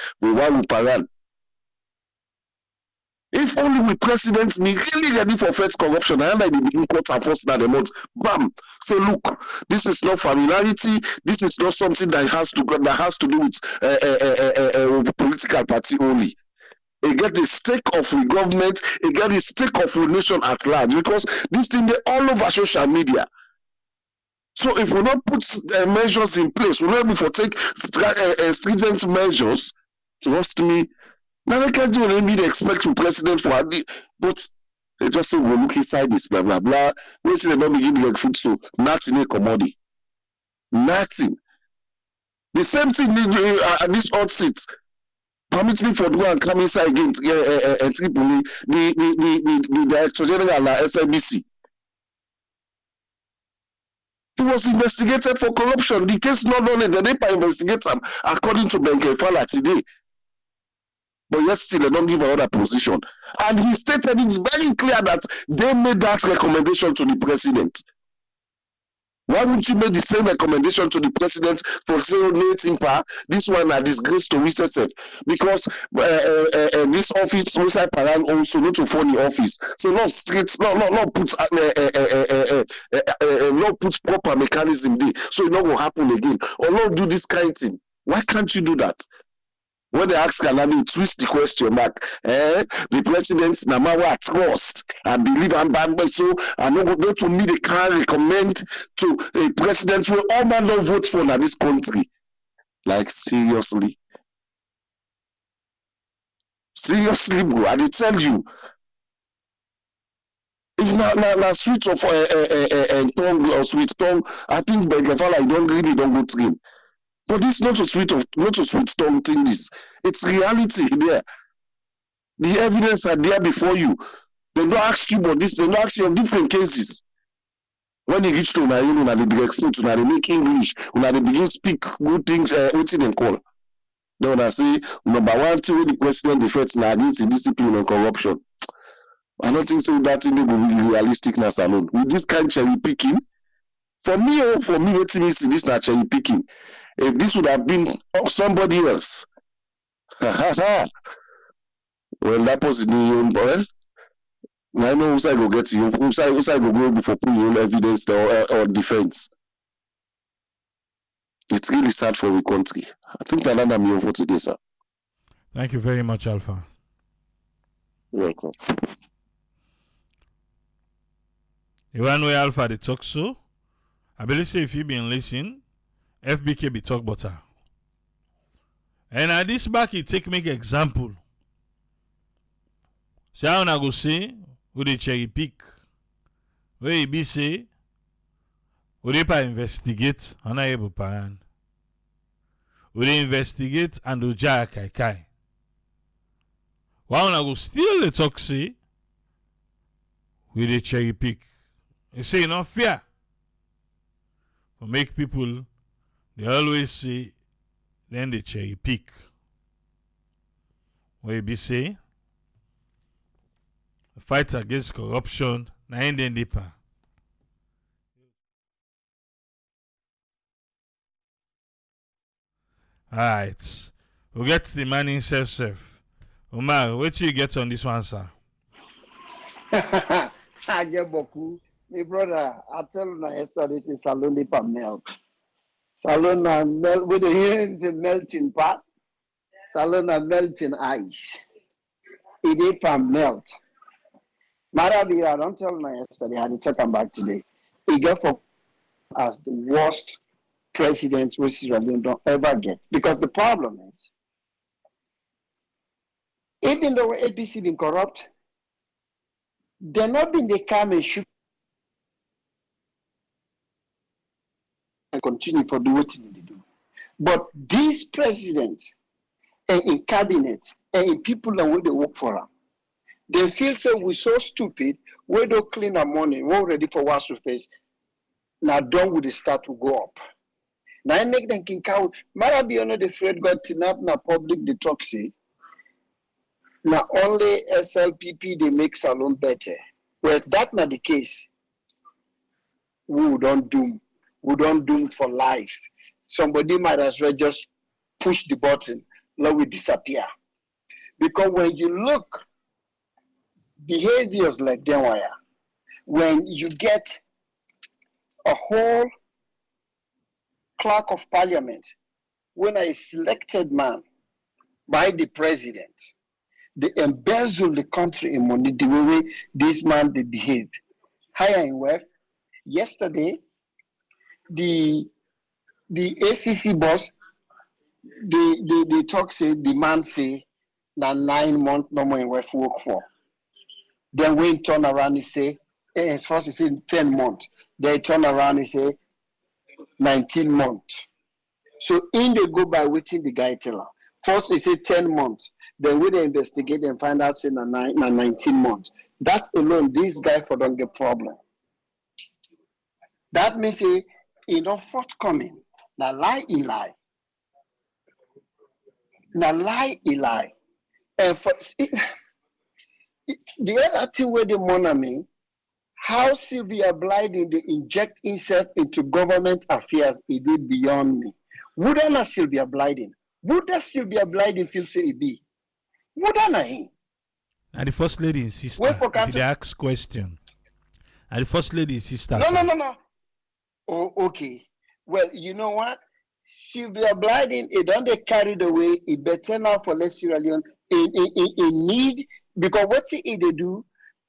If only we presidents be really ready for fight corruption, and like the in court and force now the month, bam, say look, this is not familiarity, this is not something that has to do with political party only. It get the stake of the government, it get the stake of the nation at large, because this thing they all over social media. So if we don't put measures in place, we don't able to take stringent measures, trust me, now they can't do what they expect from president for but they just say we'll look inside this, blah blah blah. We see they don't begin to get food, so nothing a commodity. Nothing. The same thing this hot seat. Permit me for to go and come inside again to Tripoli, the Director General SABC. He was investigated for corruption. The case not only the NEPA investigate him according to Benkefala today. But yet still they don't give another position. And he stated it's very clear that they made that recommendation to the president. Why wouldn't you make the same recommendation to the president for saying this one a disgrace to SSF? Because this office, Musa Paran also not to fund the office. So not straight, not put proper mechanism there. So it not will happen again. Or not do this kind of thing. Why can't you do that? When they ask Canada, twist the question back. The president Namawa trust and believe and bad, so I'm not going to me they can recommend to a president who all man don't vote for in this country. Like seriously. Seriously, bro, I did tell you. If not sweet of tongue or sweet tongue, I think Begafala don't go train. But this is not a sweet tongue thing. It's reality there. The evidence are there before you. They don't ask you about this. They don't ask you on different cases. When you reach to Nainu, they direct food, they make English, they begin speak good things. What they call? They wanna say number one thing with the president defense now against discipline and corruption. I don't think so. That thing will be realisticness alone. With this kind of cherry picking, for me, what means this not cherry picking. If this would have been somebody else, well, that was the own boy. I know who's I go get you, who's I go before putting your evidence or defense. It's really sad for the country. I think that I'm here for today, sir. Thank you very much, Alpha. You're welcome. You want to know Alpha the talk so? I believe if you've been listening, FBK be talk butter. And at this back, he make example. So I wanna go say, who they cherry pick. Where he be say, who they pa investigate, honorable Paran. Who they investigate and do Jaya Kai Kai. Why wanna go steal the talk say, who they cherry pick. They say not fear. For make people, they always say, then they cherry pick. Where be say, fight against corruption, na in the deeper. Alright. We get the man himself. Omar, what you get on this one, sir? I get Boku. My brother, I tell you yesterday, this is salon deeper melt. Salon melt with the here is a melting pot. Salon melting ice. It deeper melt. Marabi, I don't tell you yesterday, I had to check him back today. He got for as the worst president which Sierra Leone don't ever get. Because the problem is, even though APC been corrupt, they're not been they come and shoot and continue for the what they do. But this president and in cabinet and in people that will they work for them, they feel say we're so stupid, we don't clean our money, we're ready for what's to face. Now done with the start to go up. Now I make them king cow. Maybe the afraid got enough na public the talk say. Now only SLPP they make salon better. Well, if that not the case, we don't doom. We don't doom for life. Somebody might as well just push the button, let we disappear. Because when you look behaviors like them, when you get a whole clerk of parliament, when a selected man by the president, they embezzle the country in money the way this man they behave. Higher in wealth. Yesterday, the ACC boss, the talk say, the man say, that 9 months no more in work for. Then when turn around, he say, first he say 10 months. Then he turn around, he say 19 months. So in they go by waiting the guy tell her. First he say 10 months. Then when they investigate and find out say na 19 months. That alone, this guy for don't get problem. That means say enough forthcoming. Now lie he lie. Now lie he lie. And for the other thing where they monitor me, how Sylvia Blyden they inject himself into government affairs, it did beyond me. Wouldn't a Sylvia Blyden? Would that Sylvia Blyden feel say it be? Wouldn't I? And the first lady insists. If they ask question, and the first lady insists. No. Oh, okay. Well, you know what? Sylvia Blyden, it don't get carried away. It better now for less Sierra Leone in need, because what they do,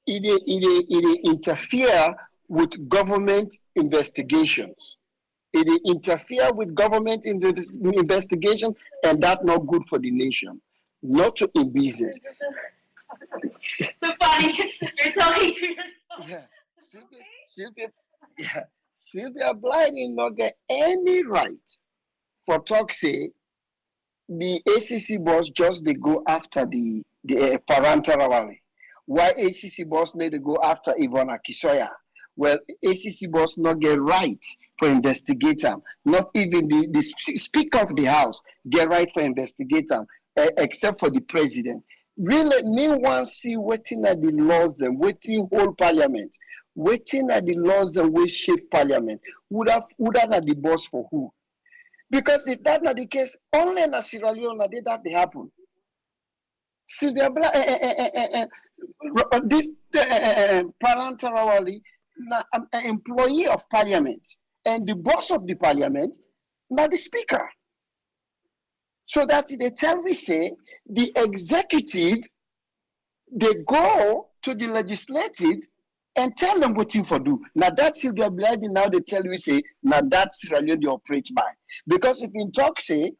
it interfere with government investigations. It interfere with government investigation, and that's not good for the nation, not to in business. So funny, you're talking to yourself. Yeah, Sylvia Blyden not get any right for talk say the ACC boss just they go after the parental rally. Why ACC boss need to go after Ivana Kisoya? Well, ACC boss not get right for investigate them. Not even the Speaker of the House get right for investigate them, except for the President. Really, me want see waiting at the laws and waiting whole Parliament, waiting at the laws and we shape Parliament. Would have the boss for who? Because if that's not the case, only in Sierra Leone did that happen. Sylvia this parental rally, an employee of Parliament, and the boss of the Parliament, not the Speaker. So that they tell me say the executive, they go to the legislative and tell them what you for do. Now that's Sylvia Blyden, now they tell you say, now that's Sierra Leone they operate by. Because if in talk say,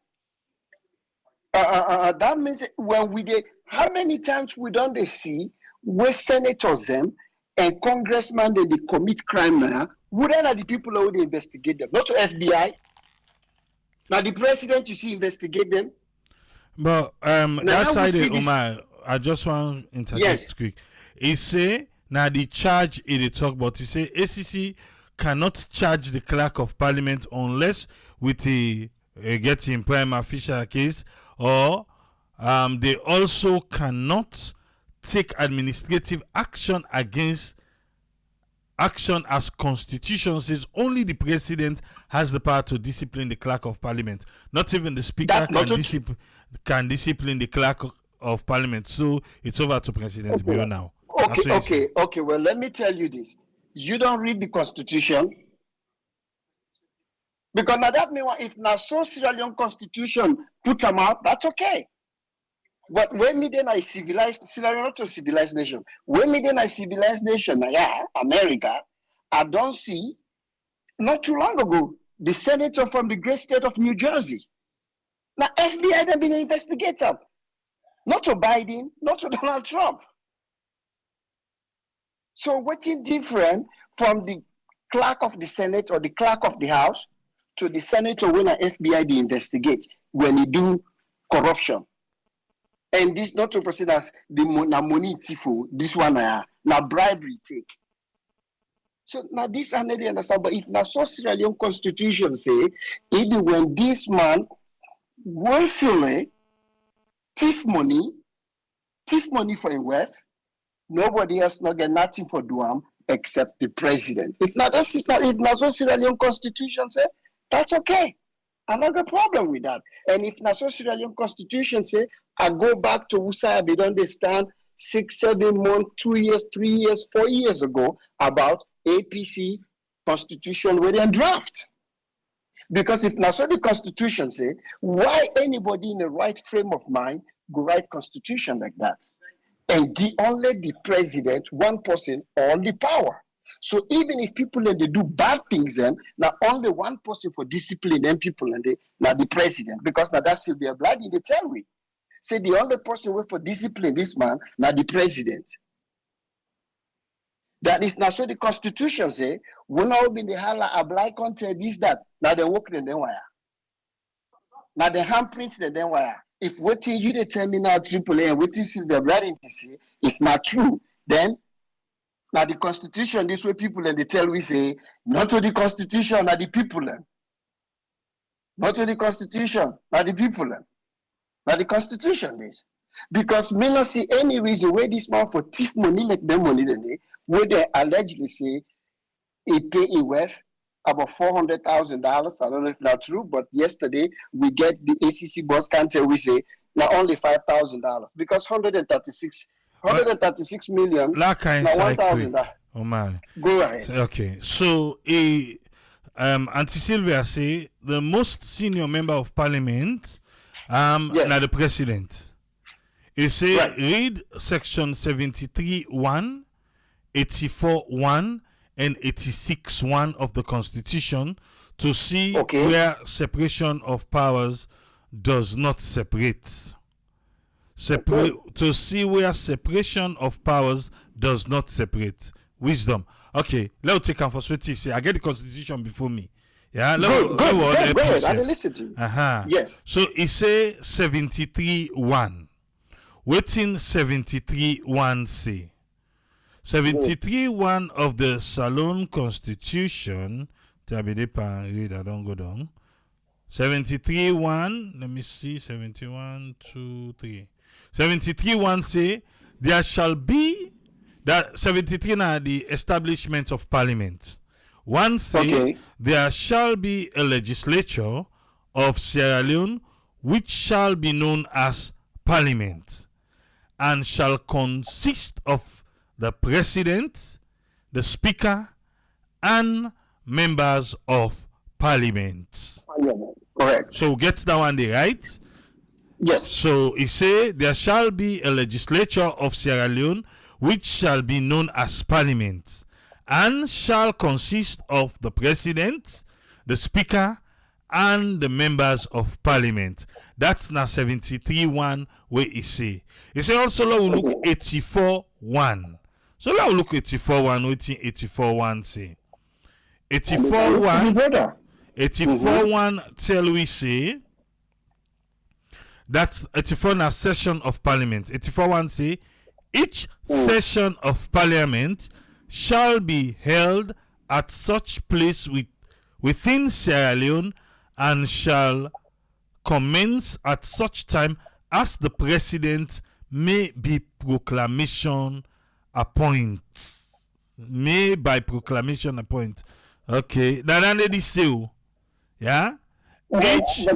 that means when we did, how many times we don't they see where senators them and congressmen they commit crime now, wouldn't are the people who they investigate them? Not to FBI. Now the president you see investigate them. But that side of Omar, I just want to interject quick. He say now the charge they talk about, he say ACC cannot charge the clerk of parliament unless with a getting prime official case, or they also cannot take administrative action against action as constitution says only the president has the power to discipline the clerk of parliament. Not even the speaker can discipline the clerk of parliament. So it's over to President Bio now. Okay. Well, let me tell you this. You don't read the constitution. Because now that means if now so Sierra Leone constitution put them out, that's okay. But when me then I civilized Sierra Leone, not a civilized nation. When me then I civilized nation, America, I don't see not too long ago the senator from the great state of New Jersey. Now FBI have been investigated, not to Biden, not to Donald Trump. So what's different from the clerk of the Senate or the clerk of the House to the senator when an FBI they investigate when he do corruption? And this not to proceed as the money tifo, this one now bribery take. So now this I need to understand. But if now so Sierra Leone constitution say, even when this man willfully thief money for his wealth, nobody else not get nothing for do except the president. If not so Sierra Leone constitution say, that's okay. I don't have a problem with that. And if National Sierra Leone Constitution say, I go back to Usai, they don't understand 6, 7 months, 2 years, 3 years, 4 years ago about APC Constitution ready and draft. Because if National the Constitution say, why anybody in the right frame of mind go write Constitution like that? And only the president, one person, all the power. So even if people and they do bad things, then now only one person for discipline them people and they now the president, because now that's Sylvia Bloody they tell we. Say the only person wait for discipline this man, now the president. That if now so the constitution say, we now be the hala apply content this, that now they work in them wire. Now the handprints then wire. If waiting you determine now AAA and waiting Sylvia Bloody they say, if not true, then now the constitution, this way people and they tell we say, not to the constitution, not the people. Not to the constitution, not the people. Not the constitution is. Because me not see any reason where this man for thief money like them money then they, where they allegedly say he pay in worth about $400,000. I don't know if that's true, but yesterday we get the ACC boss can't tell we say not only $5,000 because 136 million. Like kind now of 1,000. Oh man. Go ahead. Okay, so Auntie Sylvia say the most senior member of parliament, Yes. now the president. He say Right. read section 73(1), 84(1), and 86(1) of the Constitution to see Okay. where separation of powers does not separate. To see where separation of powers does not separate. Wisdom. Okay, let's take on for sweetie. Say, I get the Constitution before me. Yeah, Go ahead. I didn't listen to you. Yes. So it say 73(1). Waiting 73(1) say. 73(1) of the Salon Constitution. I don't go down. 73(1). Let me see. 71, 2, 3. 73(1) say there shall be that 73 now the establishment of parliament. One say there shall be a legislature of Sierra Leone which shall be known as parliament and shall consist of the president, the speaker, and members of parliament. Correct. So get that one there, right? Yes. So he say there shall be a legislature of Sierra Leone which shall be known as parliament and shall consist of the president, the speaker, and the members of parliament. That's now 73(1) where he say. He say also let we look 84(1). So let we look 84(1). What 84(1) say? 84(1). 84(1) tell we say that's 84 na session of parliament. 84(1) say each session of parliament shall be held at such place within Sierra Leone and shall commence at such time as the president may by proclamation appoint. May by proclamation appoint. Okay. Now they say, yeah. Each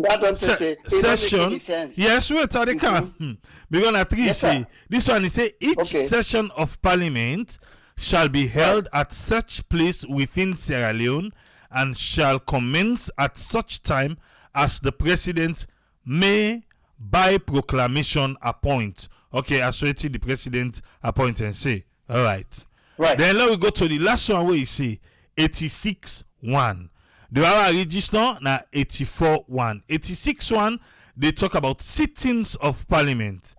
session, yes, wait, I can. Because at three say this one is say each session of parliament shall be held at such place within Sierra Leone and shall commence at such time as the president may by proclamation appoint. Okay, as the president appoint and say. All right. Right. Then let we go to the last one where you see 86(1). The our register na 84(1). 86(1) they talk about sittings of parliament.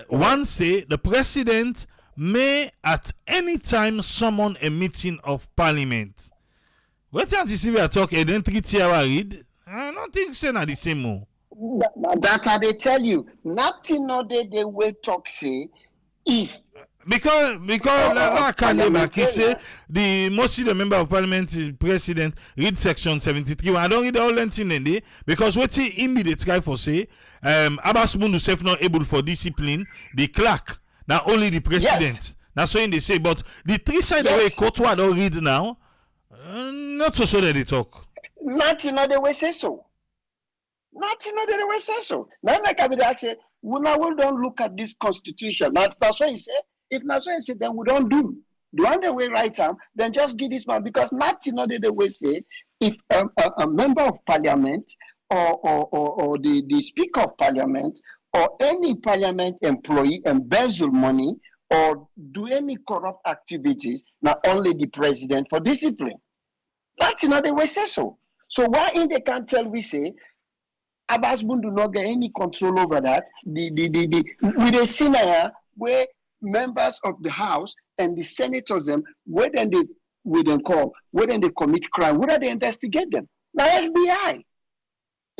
One say the president may at any time summon a meeting of parliament. What you see we are talking then 3 tier read? I don't think say na the same more. That they tell you nothing no they will talk say if because like he say the mostly the member of parliament is president read section 73. I don't read the whole thing in there because what he immediate try for say Abbas Mundu self not able for discipline the clerk now only the president. Yes. That's what they say. But the 3 side way Kotwa don't read now not so that they talk. Nothing no they will say so. Nothing no they will say so. Now like I be say we now don't look at this constitution. That's what he say. If not so, say then we don't do. The one that we write down, then just give this man because nothing other the way say if a member of parliament or the speaker of parliament or any parliament employee embezzle money or do any corrupt activities, not only the president for discipline. That's not the way say so. So why in they can't tell we say Abbas Bun do not get any control over that? With a scenario where members of the House and the senators them, where then they call, where then they commit crime, where they investigate them? Now FBI.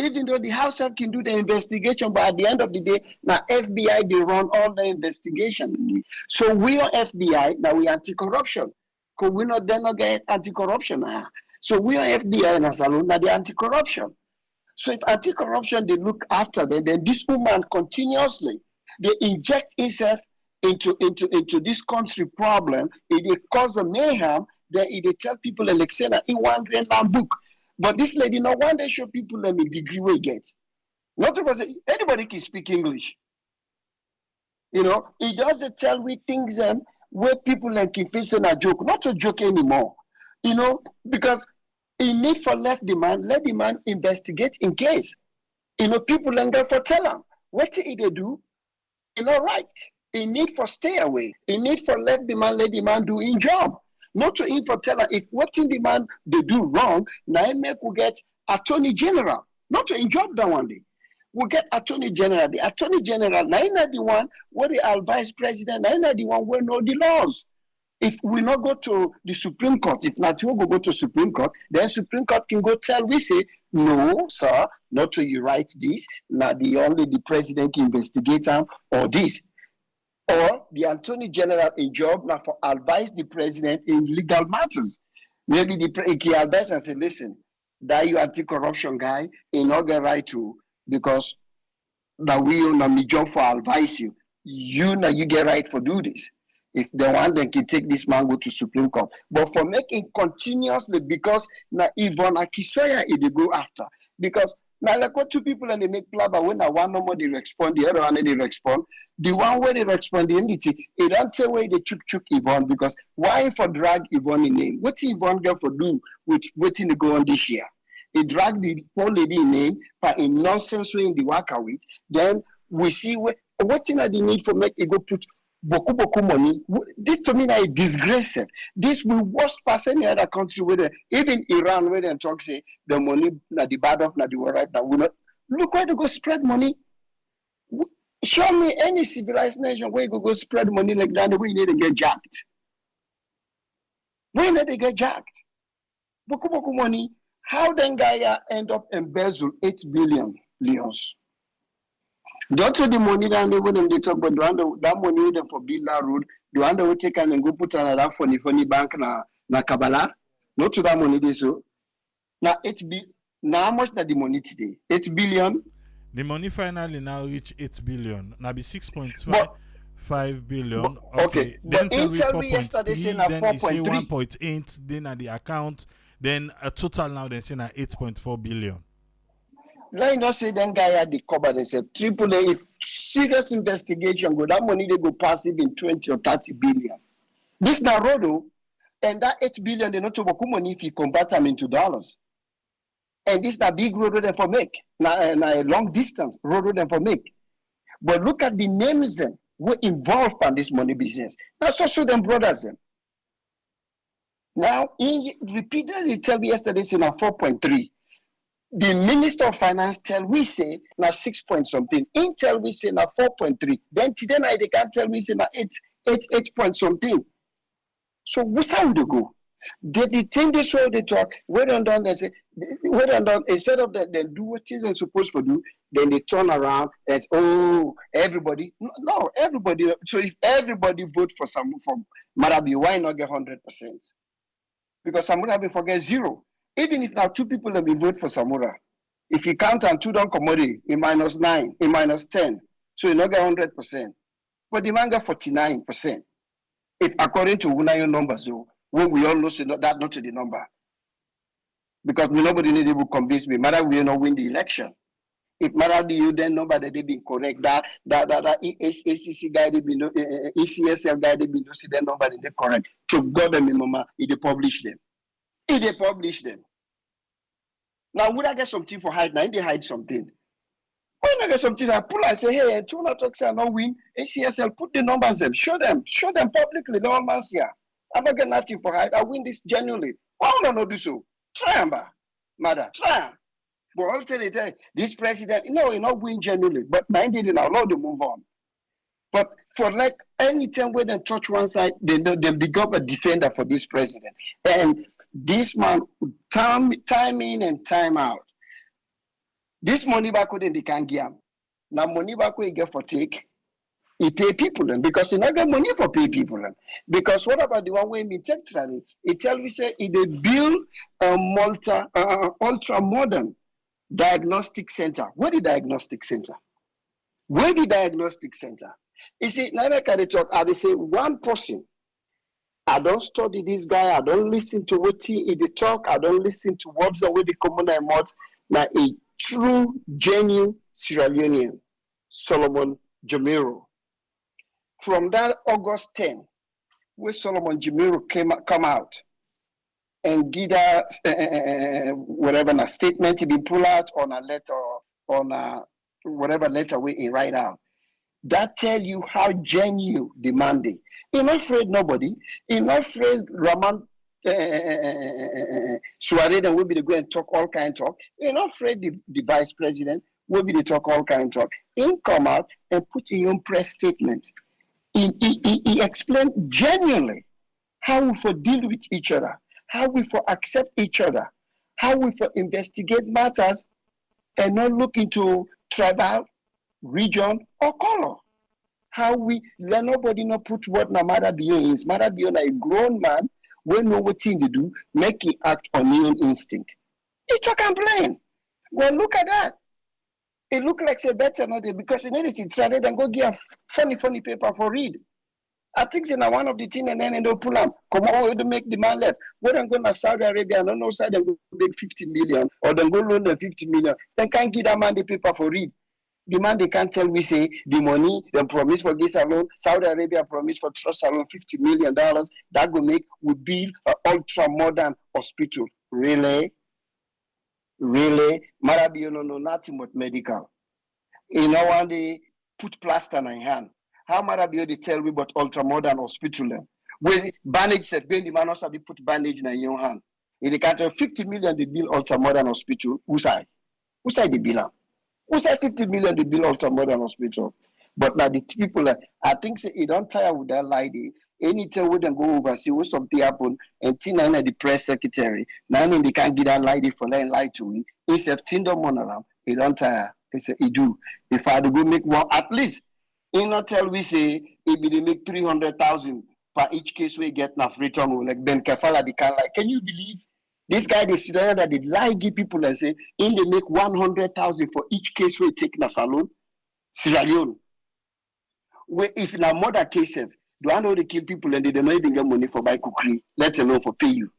Even though the House can do the investigation, but at the end of the day, now FBI, they run all the investigation. So we are FBI, now we anti-corruption. Because we not then not get anti-corruption. So we are FBI in a salon, now they anti-corruption. So if anti-corruption, they look after them, then this woman continuously, they inject itself into this country problem, it cause a mayhem, then it tell people like say that in one grand book. But this lady, no one they show people let me degree we get. Not of us, anybody can speak English. You know, it doesn't tell we things where people like can face a joke, not a joke anymore. You know, because in need for let the man investigate in case. You know, people and go for tell them what they do, you know, right. In need for stay away. In need for let the man do in job. Not to in for tell her if what in the man they do wrong, now make we get attorney general. Not to in job that one day. We get attorney general. The attorney general, now not the one where the vice president, now not the one where know the laws. If we not go to the Supreme Court, if not we go to Supreme Court, then Supreme Court can go tell we say, no, sir, not to you write this, not the president can investigate them or this. Or the attorney general in job now for advise the president in legal matters. Maybe he advise and say, listen, that you anti-corruption guy, in not get right to, because that we own a job for advise you. You now you get right for do this. If they want, they can take this man go to Supreme Court. But for making continuously, because now Yvonne Akisoya they go after. Because now like what two people and they make plaba when one number they respond, the other one they respond. The one where they respond, the entity, it don't tell where they chuk Yvonne, because why for drag Yvonne in name? What Yvonne get for do with waiting to go on this year? He drag the poor lady in name, but in nonsense way in the worker with. Then we see what thing are the need for make it go put boku money. This to me is a disgrace. This will worse pass any other country where even Iran where they talk say the money not the bad of not the right that will not look where they go spread money. Show me any civilized nation where you go spread money like that the way you need to get jacked. When they get jacked? Boku money. How then Gaia end up embezzle 8 billion leons? Don't say the money that they wouldn't they talk, but that money with them for build that road, the one that will take and go put another funny bank na Kabbalah. Not to that money they so. Now 8 billion. Now how much that the money today? 8 billion. The money finally now reach 8 billion. Now be 6.5 billion. Okay. Then tell me yesterday saying 4.3. 1.8. Then at the account. Then a total now then saying 8.4 billion. Let you not say them guy had the cover themselves. AAA, if serious investigation go, that money they go pass even 20 or 30 billion. This now road, and that 8 billion they not to work money if you convert them into dollars. And this the big road they for make. Now a long distance road they for make. But look at the names them who involved in this money business. That's also them brothers them. Now, he repeatedly tell me yesterday saying 4.3. The Minister of Finance tell we say now 6 point something. In tell we say now 4.3. Then today night they can't tell me say now 8 point something. So what's how they go? The thing this way they talk, wait and done, they say, wait and done, instead of that, they do what they're supposed to do, then they turn around and everybody. No, everybody. So if everybody vote for Marabi, why not get 100%? Because Samura forget 0. Even if now 2 people let me vote for Samura, if you count and 2 don't commodity, in -9, in -10, so you not get 100%. But the man got 49%. If according to Unayo numbers, so when we all know so that not to the number. Because nobody need to convince me, matter we not win the election. If matter you then number that they be correct, that ACC guy they be no ECSL guy they be no see that number they correct. To God them mama, they publish them. If they publish them. Now would I get something for hide? Now they hide something. When I get something, I pull and say, hey, two not talk say I not win. ACSL, put the numbers them, show them publicly. No man's here. I don't get nothing for it. I win this genuinely. Why would I not do so? Try, mother, try. But I'll tell you, this president, he not win genuinely. But 90 now, Lord, to move on. But for like any time when they touch one side, they become a defender for this president. And this man, time in and time out. This money back when they can't give. Now money back when you get for take, he pay people then because he not get money for pay people then. Because what about the one way me take training? He tell me say he they build a ultra modern diagnostic center. Where the diagnostic center? Where the diagnostic center? You see, now I can talk. I say one person. I don't study this guy. I don't listen to what he talk. I don't listen to what's the way the common I mouth. Now a true, genuine Sierra Leonean, Solomon Jamiro. From that August 10, where Solomon Jamiro come out and give that whatever a statement he be pull out on a letter on a whatever letter we he write out. That tell you how genuine the mandate. He not afraid nobody. He not afraid Raman Suarez and will be the go and talk all kind of talk. He not afraid the vice president will be the talk all kind of talk. He come out and put in your press statement. He explained genuinely how we for deal with each other, how we for accept each other, how we for investigate matters and not look into tribal, region, or color. How we let nobody not put what na Mother Bio is. Mother Bio na a grown man will know what thing to do, make it act on his own instinct. He talk and complain. Well, look at that. It look like say better not there because in anything try then go get a funny paper for read. I think in one of the thing and then they'll pull them. Come on, to make the man left. When I'm going to Saudi Arabia, and on no side them go big 50 million or then go loan them 50 million. Then can't give that man the paper for read. The man they can't tell we say the money they promise for this alone. Saudi Arabia promise for trust alone $50 million. That will make we build an ultra modern hospital. Really? Marabi, you know nothing but medical. You know when they put plaster in your hand. How Marabi they tell me about ultra modern hospital? When bandage said when the man also be put bandage in your hand. In the country 50 million they build ultra modern hospital. Who side the bill? Who said 50 million to build ultra modern hospital? But now the people, I think say, you don't tire with that lady. Anytime we then go over, see what something happen, and Tina the press secretary, now they can't get that lady for letting lie to me. Instead of Tinder money around, he don't tire. He say, he do. If I do go make one, at least, he not tell we say, if they make 300,000 per each case we get enough return, like Ben Kafala, they can like, can you believe? This guy, they sit there that they lie, give people and say, in they make 100,000 for each case we take in a salon, Sierra Leone. Where if in a murder case, do I know they kill people and they don't even get money for buy cookery, let alone for pay you.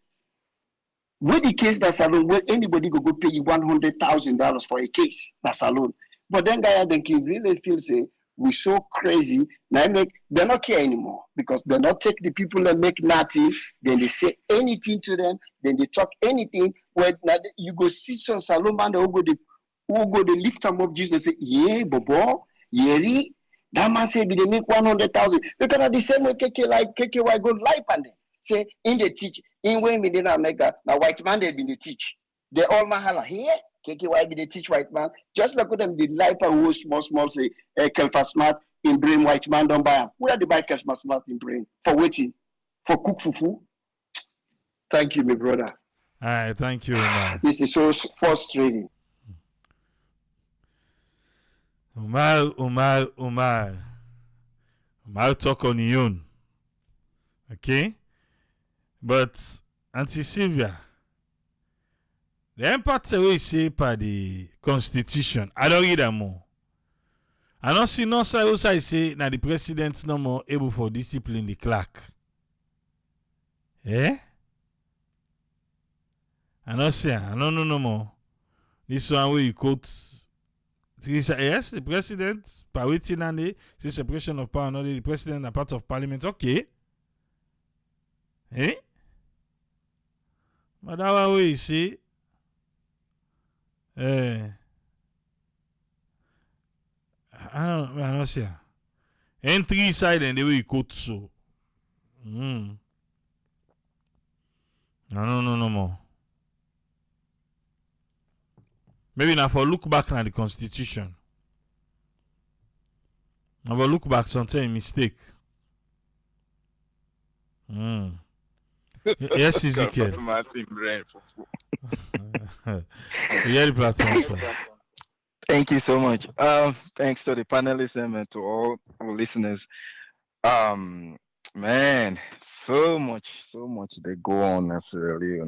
With the case that salon, where anybody go pay you $100,000 for a case, that salon. But then guy, then can really feel say, we so crazy. Now they're not care anymore because they not take the people that make nothing. Then they say anything to them. Then they talk anything. Where you go see some Salomon who go they lift them up. Jesus say, yeah, bobo, yeri. That man say they make 100,000 because at the same way KKY go life and they say in the teach in when we didn't make that. Now white man they been the teach. They all mahala here. KKY they teach white man. Just look at them, the life and who small say Kelfa Smart in brain, white man don't buy them. Where they buy Kelfa Smart in brain? For waiting. For cook fufu. Thank you, my brother. All right, thank you, Umar. This is so frustrating. Umar talk on his own. Okay? But Auntie Sylvia, the impact we say by the Constitution, I don't read them more. I don't see no side outside say now the president no more able for discipline the clerk. Eh? I don't say, I don't know no more. This one where you quote, yes, the president, by waiting and the separation of power, not the president and part of parliament, okay. Eh? But that one where you see, I don't see. And three side and the way you quote so. I don't know no more. Maybe now for look back at the constitution. Now for look back sometimes mistake. Yes, Ezekiel. Yeah, the platform, sir. Thank you so much. Thanks to the panelists and to all our listeners. Man, so much they go on naturally.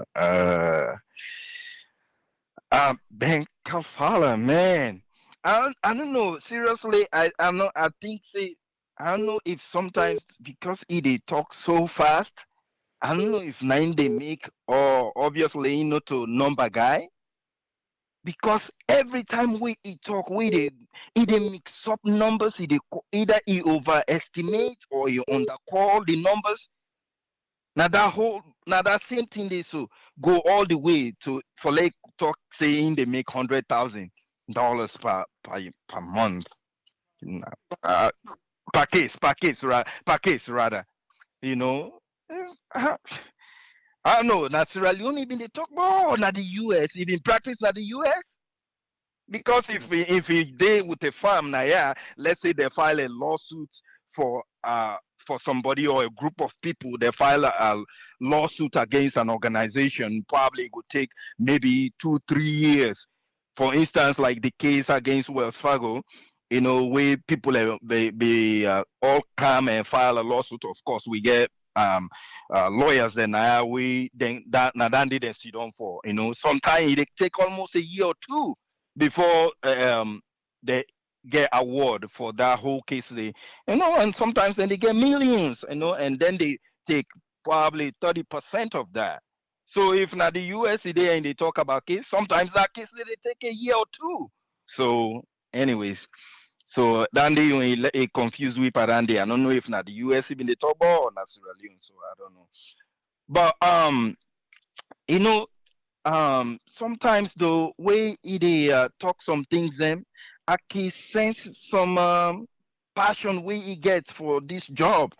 Ben Kafala, man. I don't know. Seriously, I'm not. I think I don't know if sometimes because they talk so fast. I don't know if nine they make or obviously to number guy. Because every time we talk, he mix up numbers, either he overestimate or he undercall the numbers. Now that same thing they so go all the way to for like talk saying they make $100,000 per month. Per case rather. I don't know. Naturally, only been they talk more na the US. Even practice na the US. Because if they with a farm now, yeah, let's say they file a lawsuit for somebody or a group of people, they file a lawsuit against an organization. Probably it would take maybe 2-3 years. For instance, like the case against Wells Fargo, where people they all come and file a lawsuit. Of course, we get lawyers then we then that they sit on for. Sometimes it take almost a year or two before they get award for that whole case. And sometimes then they get millions, and then they take probably 30% of that. So if not the US there and they talk about case, sometimes that case they take a year or two. So, anyways. So then they confuse with Parande. I don't know if not the US even the top or not Sierra Leone, so I don't know. But sometimes the way they talk some things I can sense some passion we he gets for this job.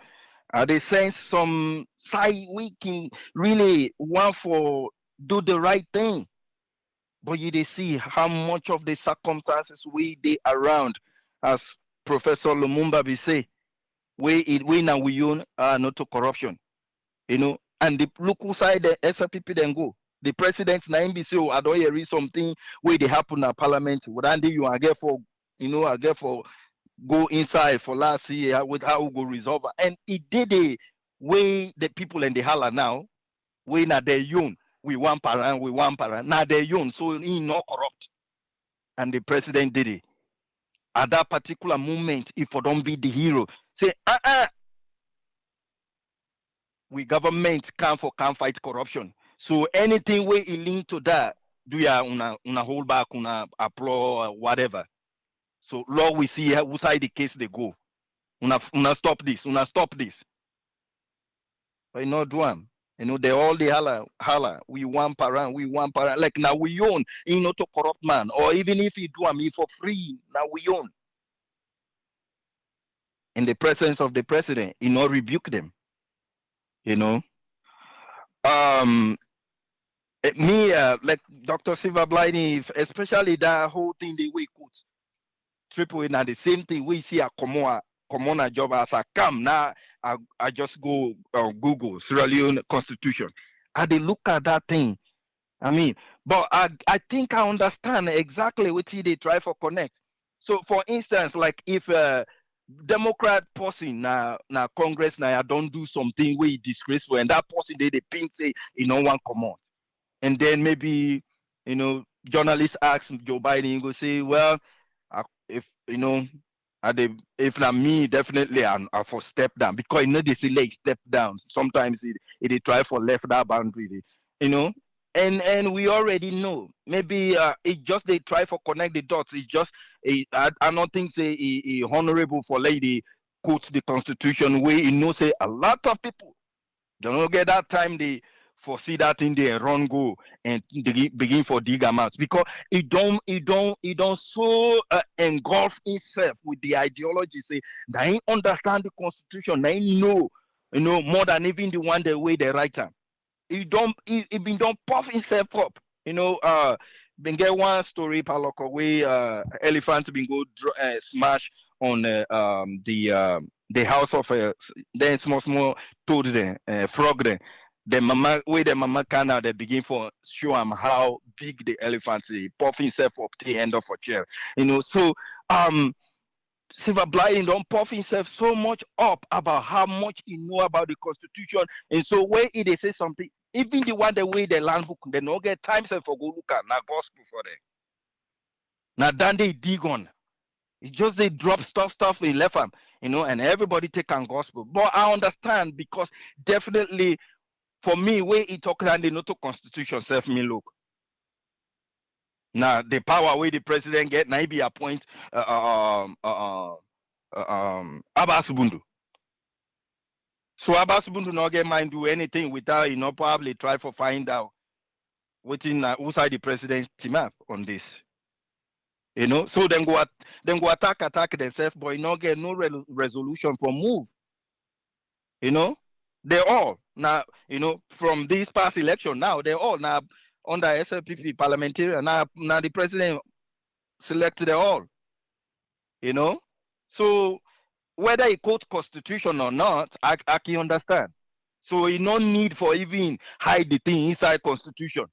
They sense some side we can really want for do the right thing. But they see how much of the circumstances they around, as Professor Lumumba be say, we now we own not to corruption, and the local side the SLPP then go. The president na him be say, I don't hear something where they happen at parliament. Would I you I get for I get for go inside for last year with how we go resolve it. And it did a way the people in the holla now, we na their own. We want parent, now their own, so he not corrupt. And the president did it. At that particular moment, if I don't be the hero, say, we government can't fight corruption. So anything where it link to that, do ya una hold back, una applaud, whatever. So law we see whose side the case they go. Una stop this. But not do them. They all the holla. We want parent. Like now we own, to corrupt man. Or even if you do me for free, now we own. In the presence of the president, rebuke them. Me, like Dr. Silva Bliney, especially that whole thing they we quote. Triple now the same thing we see a common job as I come now. I just go Google Sierra Leone Constitution. And they look at that thing. But I think I understand exactly what they try for connect. So for instance, like if Democrat person now Congress now don't do something where disgraceful, and that person they pink say one come on. And then maybe journalists ask Joe Biden, go say, well, if if not me, definitely I for step down, because they say like step down. Sometimes they try for left that boundary, and we already know. Maybe it just they try for connect the dots. It's just I don't think say a honorable for lady quote the constitution where say a lot of people don't get that time they see that thing there run go and begin for dig them out because it don't so engulf itself with the ideology. Say they ain't understand the constitution, they ain't know, more than even the one the way they write them. It been don't puff itself up. Been get one story paloko way elephant been go smash on the house of then small toad then frog then. The mama can now they begin for show him how big the elephant is, puff himself up to the end of a chair. So Silver Blighting don't puff himself so much up about how much he know about the constitution. And so when they say something, even the one the way they land book, they no get time for go look at na gospel for them. Now then they dig on. It's just they drop stuff in left them, and everybody take on gospel. But I understand because definitely for me, where he talk and they not to constitution self me look. Now the power where the president get, now he be appoint Abbas Bundu. So Abbas Bundu not get mind do anything without probably try for find out within outside the president team up on this. So then go attack themselves, but not get no resolution for move. They all now, from this past election now, they all now under SLPP parliamentarian. Now the president selected them all. So whether he quote constitution or not, I can understand. So you no need for even hide the thing inside constitution.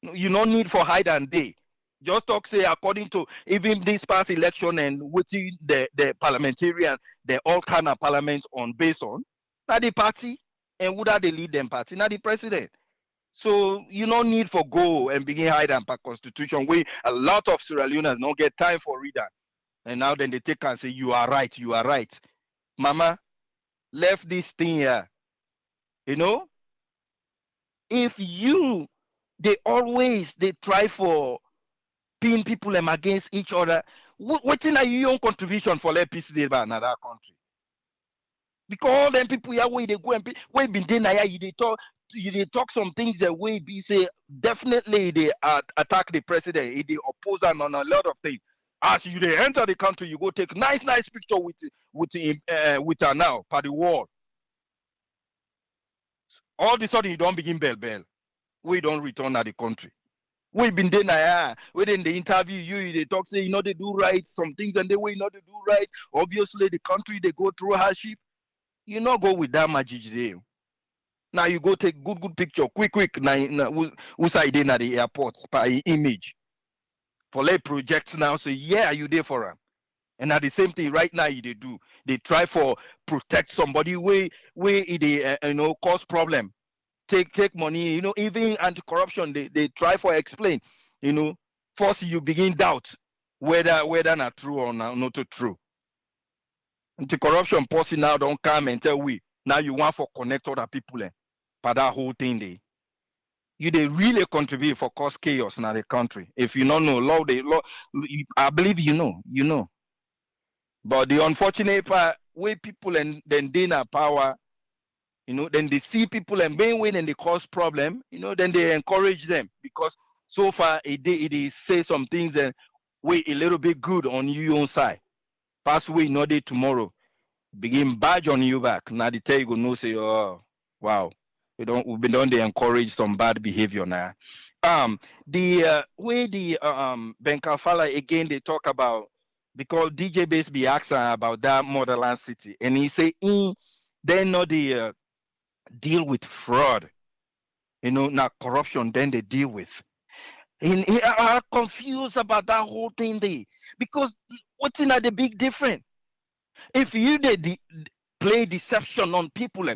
You no need for hide and day. Just talk say according to even this past election and within the parliamentarian, they all kind of parliaments on based on. Not the party, and would they lead them party? Not the president. So you no need for go and begin hide and pack constitution. We a lot of Sierra Leoneans don't get time for read that. And now then they take and say, you are right. Mama, left this thing here. If they try for pin people them against each other, what are your own contribution for let peace there by another country? Because all them people here where they go and where been there you talk some things that way be say definitely they attack the president, they oppose him on a lot of things. As you they enter the country, you go take nice picture with her now by the wall. All of a sudden you don't begin bell. We don't return at the country. We been there within the interview you they talk say they do right some things and they way they do right. Obviously the country they go through hardship. You not go with that magic there. Now you go take good picture quick now who side in at the airport by image. For lay projects now say yeah you there for them. And at the same thing right now they do. They try for protect somebody where they cause problem. Take money, even anti-corruption, they try for explain, first you begin doubt whether not true or not true. Anti-corruption policy now don't come and tell we, now you want for connect other people for that whole thing they really contribute for cause chaos in the country. If you don't know law, I believe you know. But the unfortunate part, where people and then they have power, then they see people and being when they cause problem, then they encourage them because so far it say some things and wait a little bit good on your own side. Pass away no day tomorrow, begin badge on you back. Now the tell you go no say, oh wow, we've been done they encourage some bad behavior now. The way the Benkafala again they talk about because DJ Base be asking about that motherland city and he say they know the deal with fraud, not corruption, then they deal with. And I'm confused about that whole thing there. Because what's in the big difference? If you play deception on people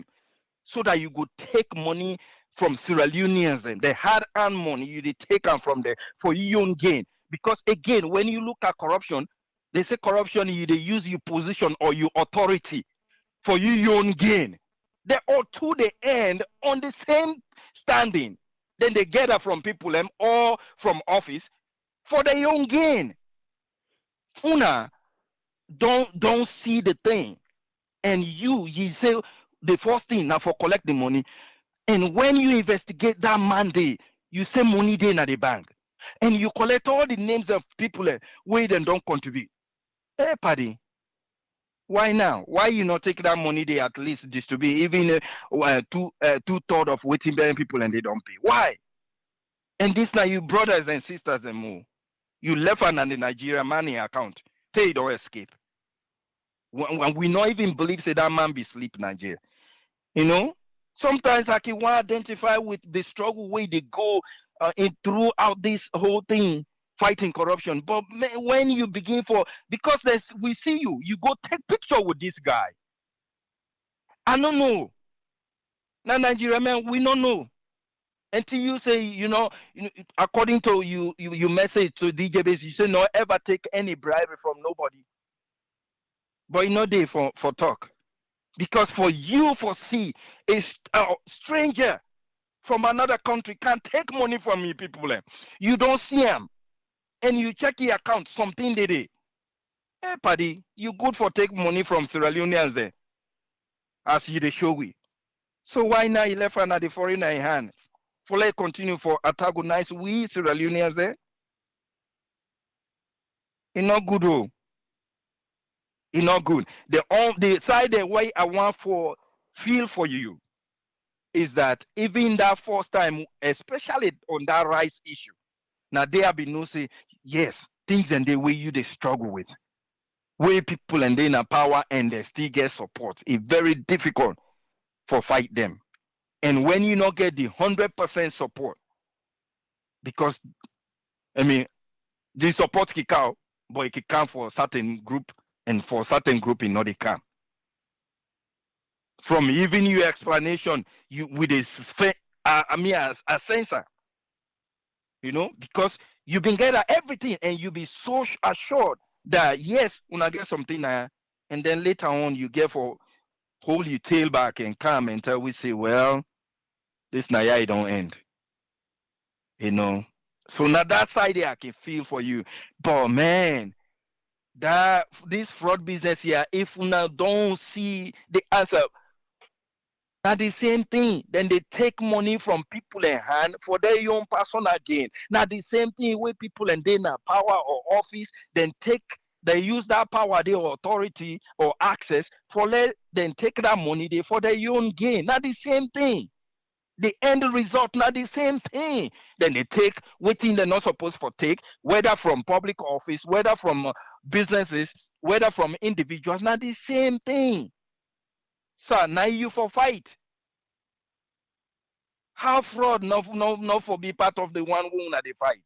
so that you go take money from Sierra Leoneans and they hard-earned money, you take them from there for your own gain. Because again, when you look at corruption, they say corruption, they use your position or your authority for your own gain. They all to the end on the same standing. Then they gather from people or from office for their own gain. Una don't see the thing. And you say the first thing now for collect the money, And when you investigate that Monday, you say money there in the bank. And you collect all the names of people where they don't contribute. Hey, Paddy, why now? Why you not take that money they at least distribute even two-thirds of waiting bearing people and they don't pay? Why? And this now you brothers and sisters and more. You left on the Nigeria money account. They don't escape. When we not even believe say that man be sleep Nigeria. You know? Sometimes I can identify with the struggle way they go in throughout this whole thing, fighting corruption. But when you begin because we see you go take picture with this guy. I don't know. Now Nigeria man, we don't know. Until you say, according to you message to DJ Base, you say no ever take any bribery from nobody. But you know they for talk. Because for you see a stranger from another country can't take money from you people. You don't see them. And you check your account, something they did. Hey, Paddy, you good for take money from Sierra Leoneans as you they show we. So why now you left under the foreigner in hand? For let continue for antagonize we Sierra Leoneans there? It's not good, oh. It's not good. The side the way I want for feel for you is that even that first time, especially on that rice issue, now they have been no say, yes, things and the way they struggle with. Way people and they in power and they still get support. It's very difficult for fight them. And when you not get the 100% support, because the support kick out, but it can come for a certain group, and for certain group, it not they can. From even your explanation, you with a sensor, because you been get everything and you be so assured that yes, when I get something and then later on you get for hold your tail back and come and tell we say, well, this naya it don't end. So now that side there I can feel for you. But man, that this fraud business here, if we now don't see the answer, now the same thing. Then they take money from people in hand for their own personal gain. Now the same thing where people and then power or office, they use that power, their authority or access then take that money there for their own gain. Now the same thing. The end result, not the same thing. Then they take waiting they're not supposed to take, whether from public office, whether from businesses, whether from individuals, not the same thing. So now you for fight. How fraud not for be part of the one who they fight?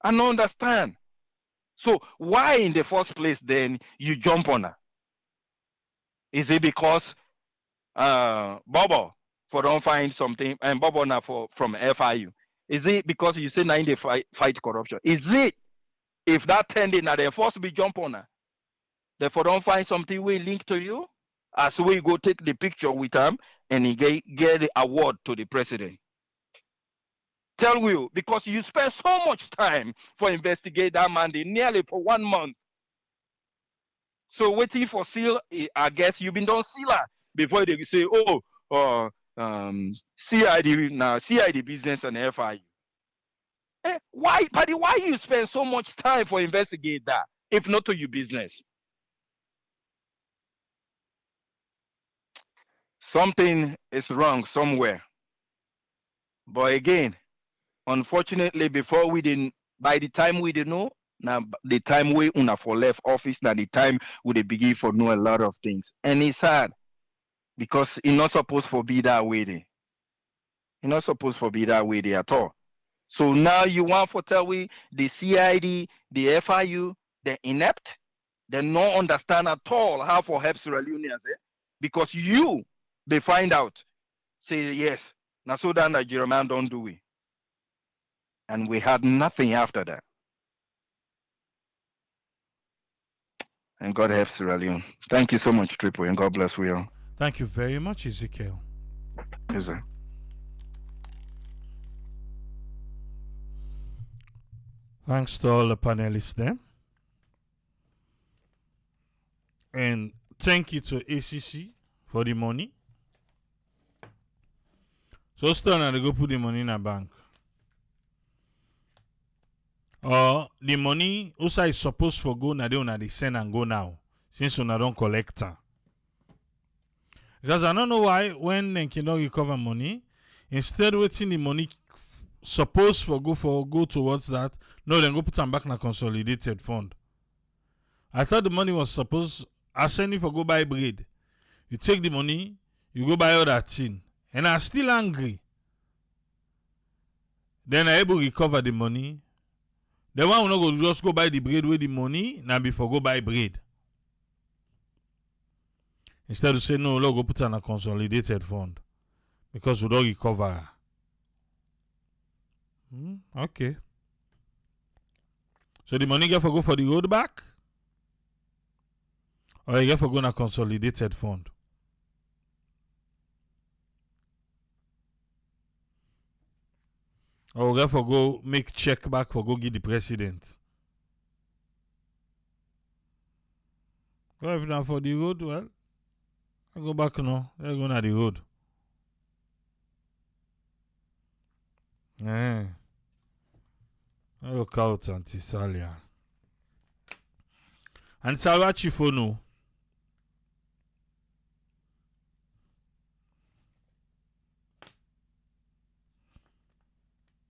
I don't understand. So why in the first place then you jump on her? Is it because Bobo for don't find something and Bobo now from FIU? Is it because you say now in the fight corruption? Is it if that tending now they forced to be jump on her? Therefore don't find something we link to you as we go take the picture with him and he get the award to the president. Tell you because you spend so much time for investigate that man nearly for 1 month. So waiting for seal, I guess you've been done sealer before they say, CID now CID business and FIU. Why you spend so much time for investigate that if not to your business? Something is wrong somewhere. But again, unfortunately, by the time we didn't know, now the time we una for left office, now the time we begin for know a lot of things. And it's sad because it's not supposed to be that way there. It's not supposed to be that way there at all. So now you want to tell we the CID, the FIU, they're inept, they don't understand at all how for help Sierra Leoneans because they find out, say yes, now so that Nigerian man don't do it. And we had nothing after that. And God help Sierra Leone. Thank you so much, Triple, and God bless you all. Thank you very much, Ezekiel. Yes, sir. Thanks to all the panelists there. And thank you to ACC for the money. So still now they go put the money in a bank. Or the money also is supposed for go now they send and go now. Since una don't collect her. Because I don't know why when they cannot recover money, instead waiting the money supposed for go towards that, no, then go put them back in a consolidated fund. I thought the money was supposed I send you for go buy bread. You take the money, you go buy other thing. And I'm still angry. Then I able to recover the money. The one will not go just go buy the bread with the money, now before go buy bread. Instead of say no, go put on a consolidated fund. Because we don't recover. Okay. So the money get for go for the road back? Or you get for go in a consolidated fund? Or you get for go make check back for go give the president? Well, if not for the road, well, I go back now. They're going to the road. I look out anti-Salia. And Salva Chifono.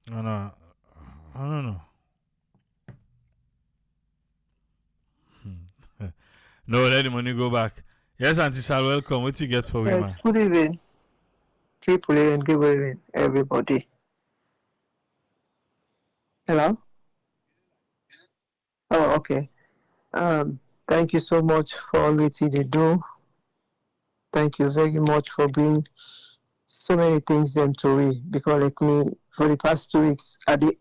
I don't know. No, let the money go back. Yes, Auntie Sal, welcome. What you get for me, man? Yes, good evening. Triple A and good evening, everybody. Hello? Oh, okay. Thank you so much for all that you do. Thank you very much for bringing so many things them to read. Because like me, for the past 2 weeks, at the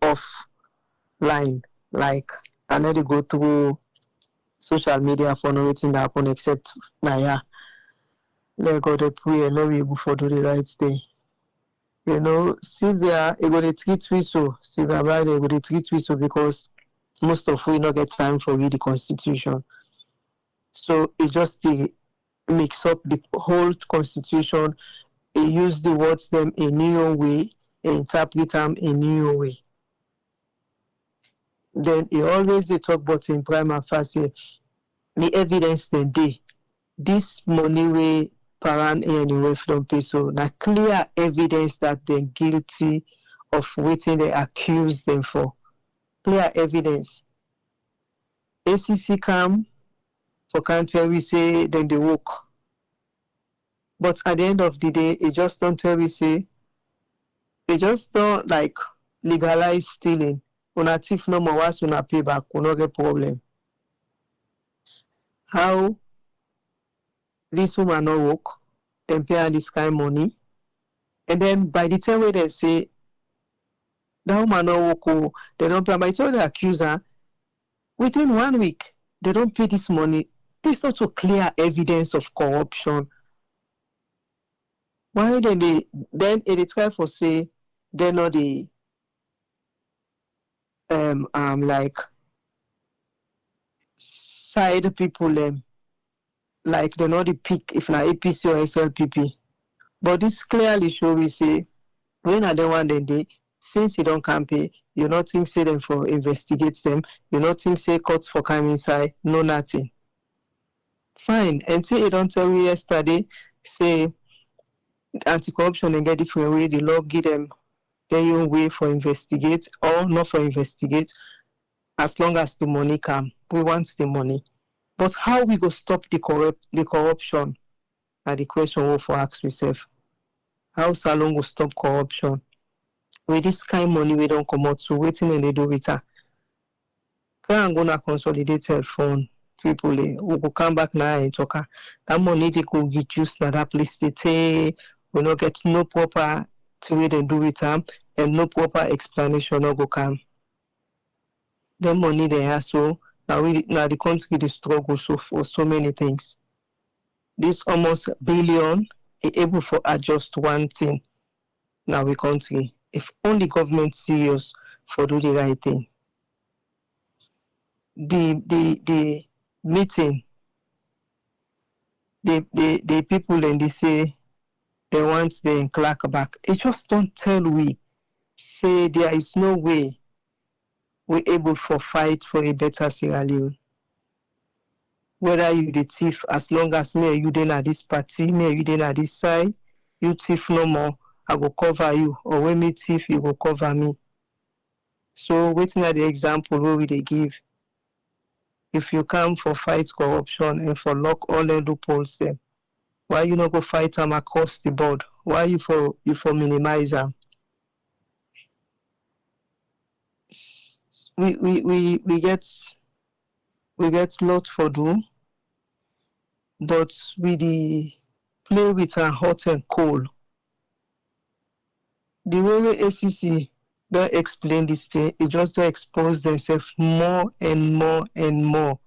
offline, like I know they go through social media for no waiting that happen except Naya. They go to pray and we able for do the right thing. You know, Sylvia, you go to treat we so. Sylvia Bride, you go to treat we so because most of we not get time for read the constitution. So it just mix up the whole constitution. It use the words them a new way, interpret them a new way. Then he always they talk about in prima facie the evidence then day. This money way Paran and away from pay so now clear evidence that they're guilty of waiting they accuse them for. Clear evidence. ACC come for country we say then they walk. But at the end of the day, it just don't tell we say they just don't like legalize stealing. Una thief no more once una pay back, we no get problem. How this woman no work, then pay her this kind of money, and then by the time where they say that woman no work, they don't pay. By the time they accuse her, within 1 week they don't pay this money. This is not to clear evidence of corruption. Why then they try for say they're not the like side people like they're not the pick if not APC or SLPP. But this clearly show we say when are the one then they since you don't campaign, you not think say them for investigate them, you not think say courts for come inside, no nothing. Fine. Until you don't tell me yesterday, say anti-corruption and get different way, the law give them their own way for investigate or not for investigate as long as the money come. We want the money. But how we go stop the corruption? Are the question we for ask yourself. How Salon will stop corruption? With this kind of money we don't come out to waiting and they do it. Can go na consolidated phone. AAA, we go come back now and talk. That money they could get used na that place they say we not get no proper to way they do it and no proper explanation no go come. The money they have so now the country they struggle so for so many things. This almost billion is able for adjust one thing now we country. If only government serious for do the right thing. The meeting the people and they say they want the clerk back. It just don't tell we, say there is no way we're able to fight for a better Sierra Leone. Whether you the thief, as long as me or you then at this party, me or you then at this side, you thief no more, I will cover you. Or when me thief, you will cover me. So waiting at the example where we they give. If you come for fight corruption and for lock all the loopholes them, why you not go fight them across the board? Why you for minimize them? We get lot for do, but we the play with a hot and cold. The way ACC they explain this thing, it just they expose themselves more and more and more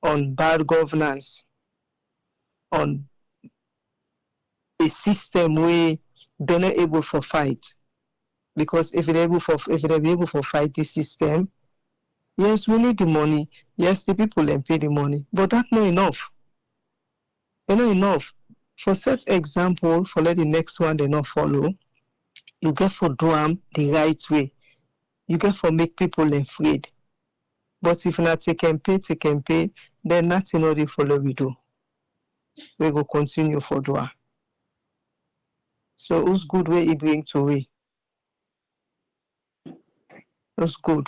on bad governance, on a system where they're not able to fight. Because if they're able to fight this system, yes, we need the money. Yes, the people then pay the money, but that's not enough. They're not enough. For set example, for let the next one they not follow, you get for do them the right way. You get for make people afraid. But if not take and pay, then nothing all they follow we do. We go continue for do. So who's good way he bring to we? That's good.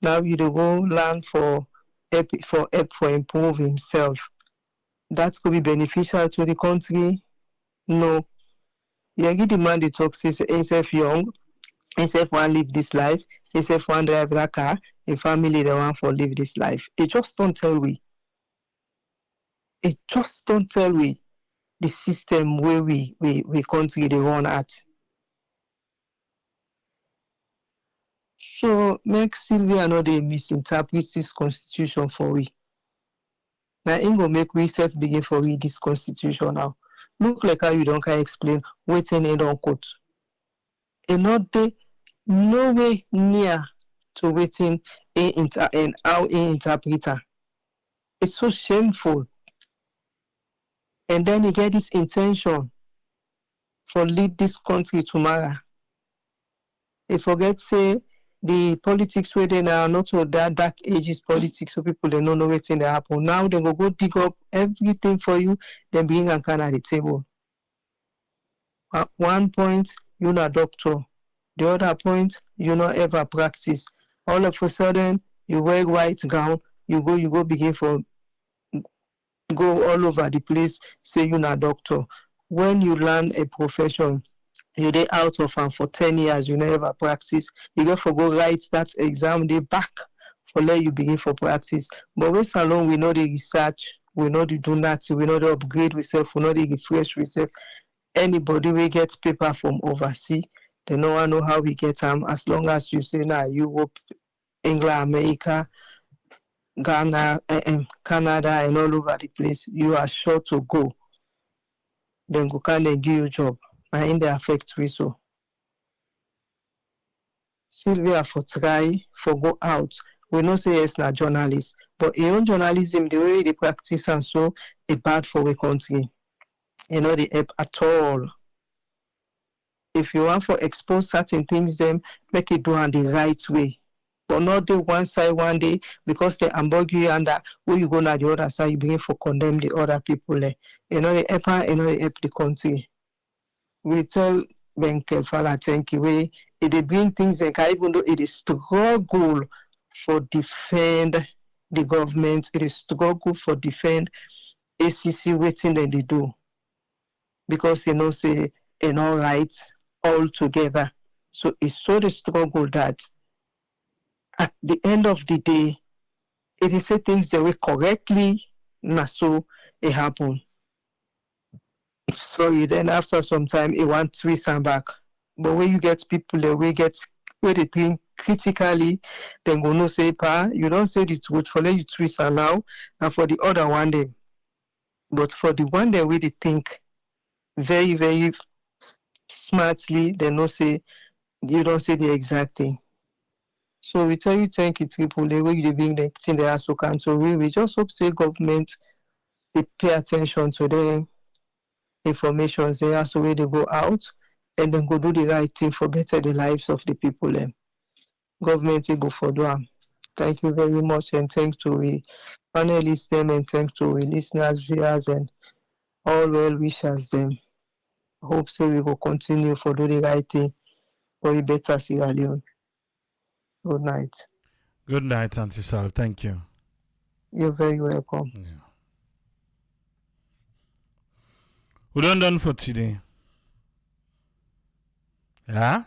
Now you do go learn for help for improve himself. That could be beneficial to the country. No. You get the man that talks himself young, himself want live this life, himself want drive that car, a family they want for live this life. It just don't tell we. It just don't tell we the system where we country they run at. So make Sylvia know they misinterpret this constitution for we. Now it go make we self begin for read this constitution now. Look like how you don't can explain waiting in on quote. And not they no way near to waiting and how in interpreter. It's so shameful. And then you get this intention for lead this country tomorrow. If forget say the politics where they are not to that dark ages politics, so people they don't know what's in the happen. Now they go dig up everything for you, then bring and can at the table. At one point, you're not a doctor. The other point, you not ever practice. All of a sudden, you wear white gown, you go begin for go all over the place, say you're not a doctor. When you learn a profession, you dey out of and for 10 years, you never practice. You go for go write that exam, they back for let you begin for practice. But we salon, we know the research, we know the do nothing, we know the upgrade ourselves, we know the refresh ourselves. Anybody we get paper from overseas, they no one know how we get them. As long as you say now Europe, England, America, Ghana, Canada, and all over the place, you are sure to go. Then go can they give you a job. And in the affect we so. Sylvia for try for go out. We know say yes na journalist, but in own journalism the way they practice and so it bad for a country. You know the help at all. If you want to expose certain things, then make it do on the right way. But not the one side one day because they ambiguous and that when you go on the other side, you begin for condemn the other people. You know the help, you know the help the country. We tell Ben Kelfala thank you way they bring things like even though it is struggle for defend the government, it is struggle for defend ACC waiting that they do. Because you know say all right all together. So it's so the struggle that at the end of the day, it is say things the way correctly, na so it happen. Sorry, then after some time, it want twist and back. But when you get people the way where they think critically, then go no say, pa, you don't say the truth for let you twist and now, and for the other one day. But for the one day where they think very, very smartly, they no say, you don't say the exact thing. So we tell you thank you, Triple A, where you bring the thing they are so can. So we just hope say government they pay attention to them. information say as the way they go out and then go do the right thing for better the lives of the people them. Government go for do am. Thank you very much, and thanks to the panelists them, and thanks to the listeners, viewers, and all well wishers them. Hope so we will continue for do the right thing for a better Sierra Leone. Good night. Good night, Auntie Sal. Thank you. You're very welcome. Yeah. We're done for today. Yeah?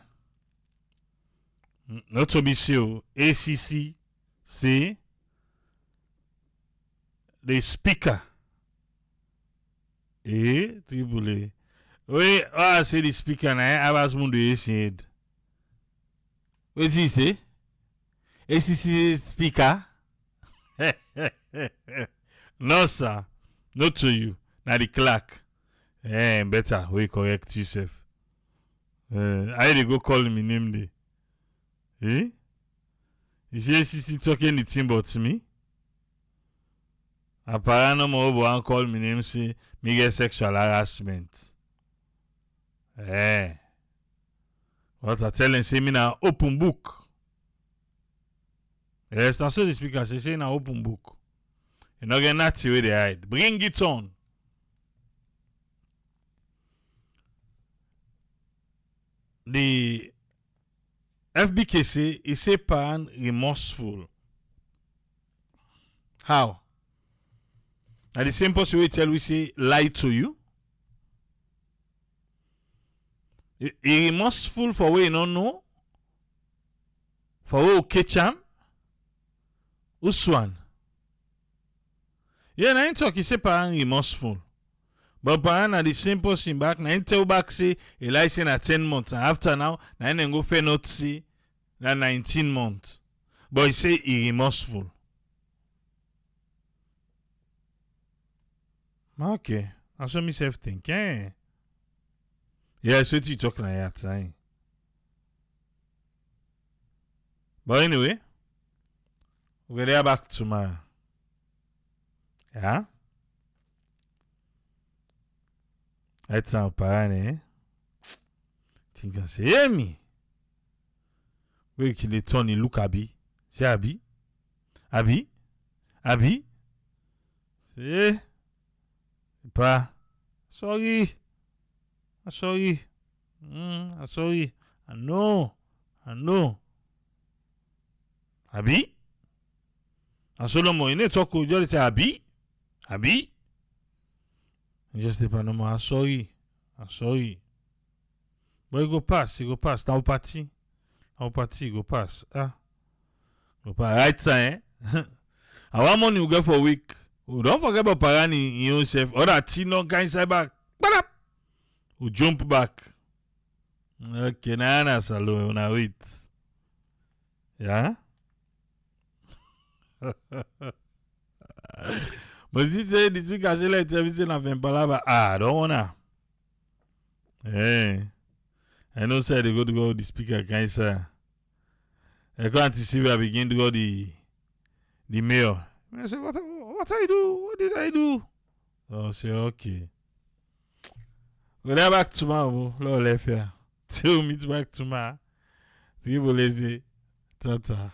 Not to be sure. ACC say the speaker. Triple A. Wait, I say the speaker and I was mundo ACC. What did he say? ACC speaker? No, sir. Not to you. Now the clerk. Better. We correct yourself. I dey go call me name day. You see ACC talking the thing about me? Apparently, no more call me name say me get sexual harassment. What I tell him say me na open book. Yes, that's what the speaker say na open book. You not get nothing where they hide. Bring it on. The FBK say he say pan remorseful. How? At the same person we tell we say lie to you. He remorseful for what you don't know. For what you catch him. Which one? Yeah, na him talk he say pan remorseful. But pan at the same person back, na him tell back say he lie say na 10 months. And after now, na him go fair not say na 19 months. But he say he remorseful. Okay. That's what myself think. Yeah, so you talk na that time. But anyway, we'll get back tomorrow. Yeah? That's how parane. Think I say, hey me. Where can they turn and look Abi? Say Abi? Abi? Say, pa. Sorry. I'm sorry. I know. Abi? And Solomon, you need to talk with you, say Abi? You just say, no more. I'm sorry. But it go pass. Now party, go pass. Go pass. Right time, I want money you get for a week. Oh, don't forget about Parani in yourself. Or that Tino guy inside back. Who jump back. Okay, na salo na wait. Yeah? But he say this week I say like everything I've been palava. I don't wanna. I know say they go to go the speaker can say. I can't see where I begin to go the mayor. I say, what I do? What did I do? Oh, say okay. We'll get back tomorrow. Lord left here. Till meet back tomorrow. See you lazy. Ta-ta.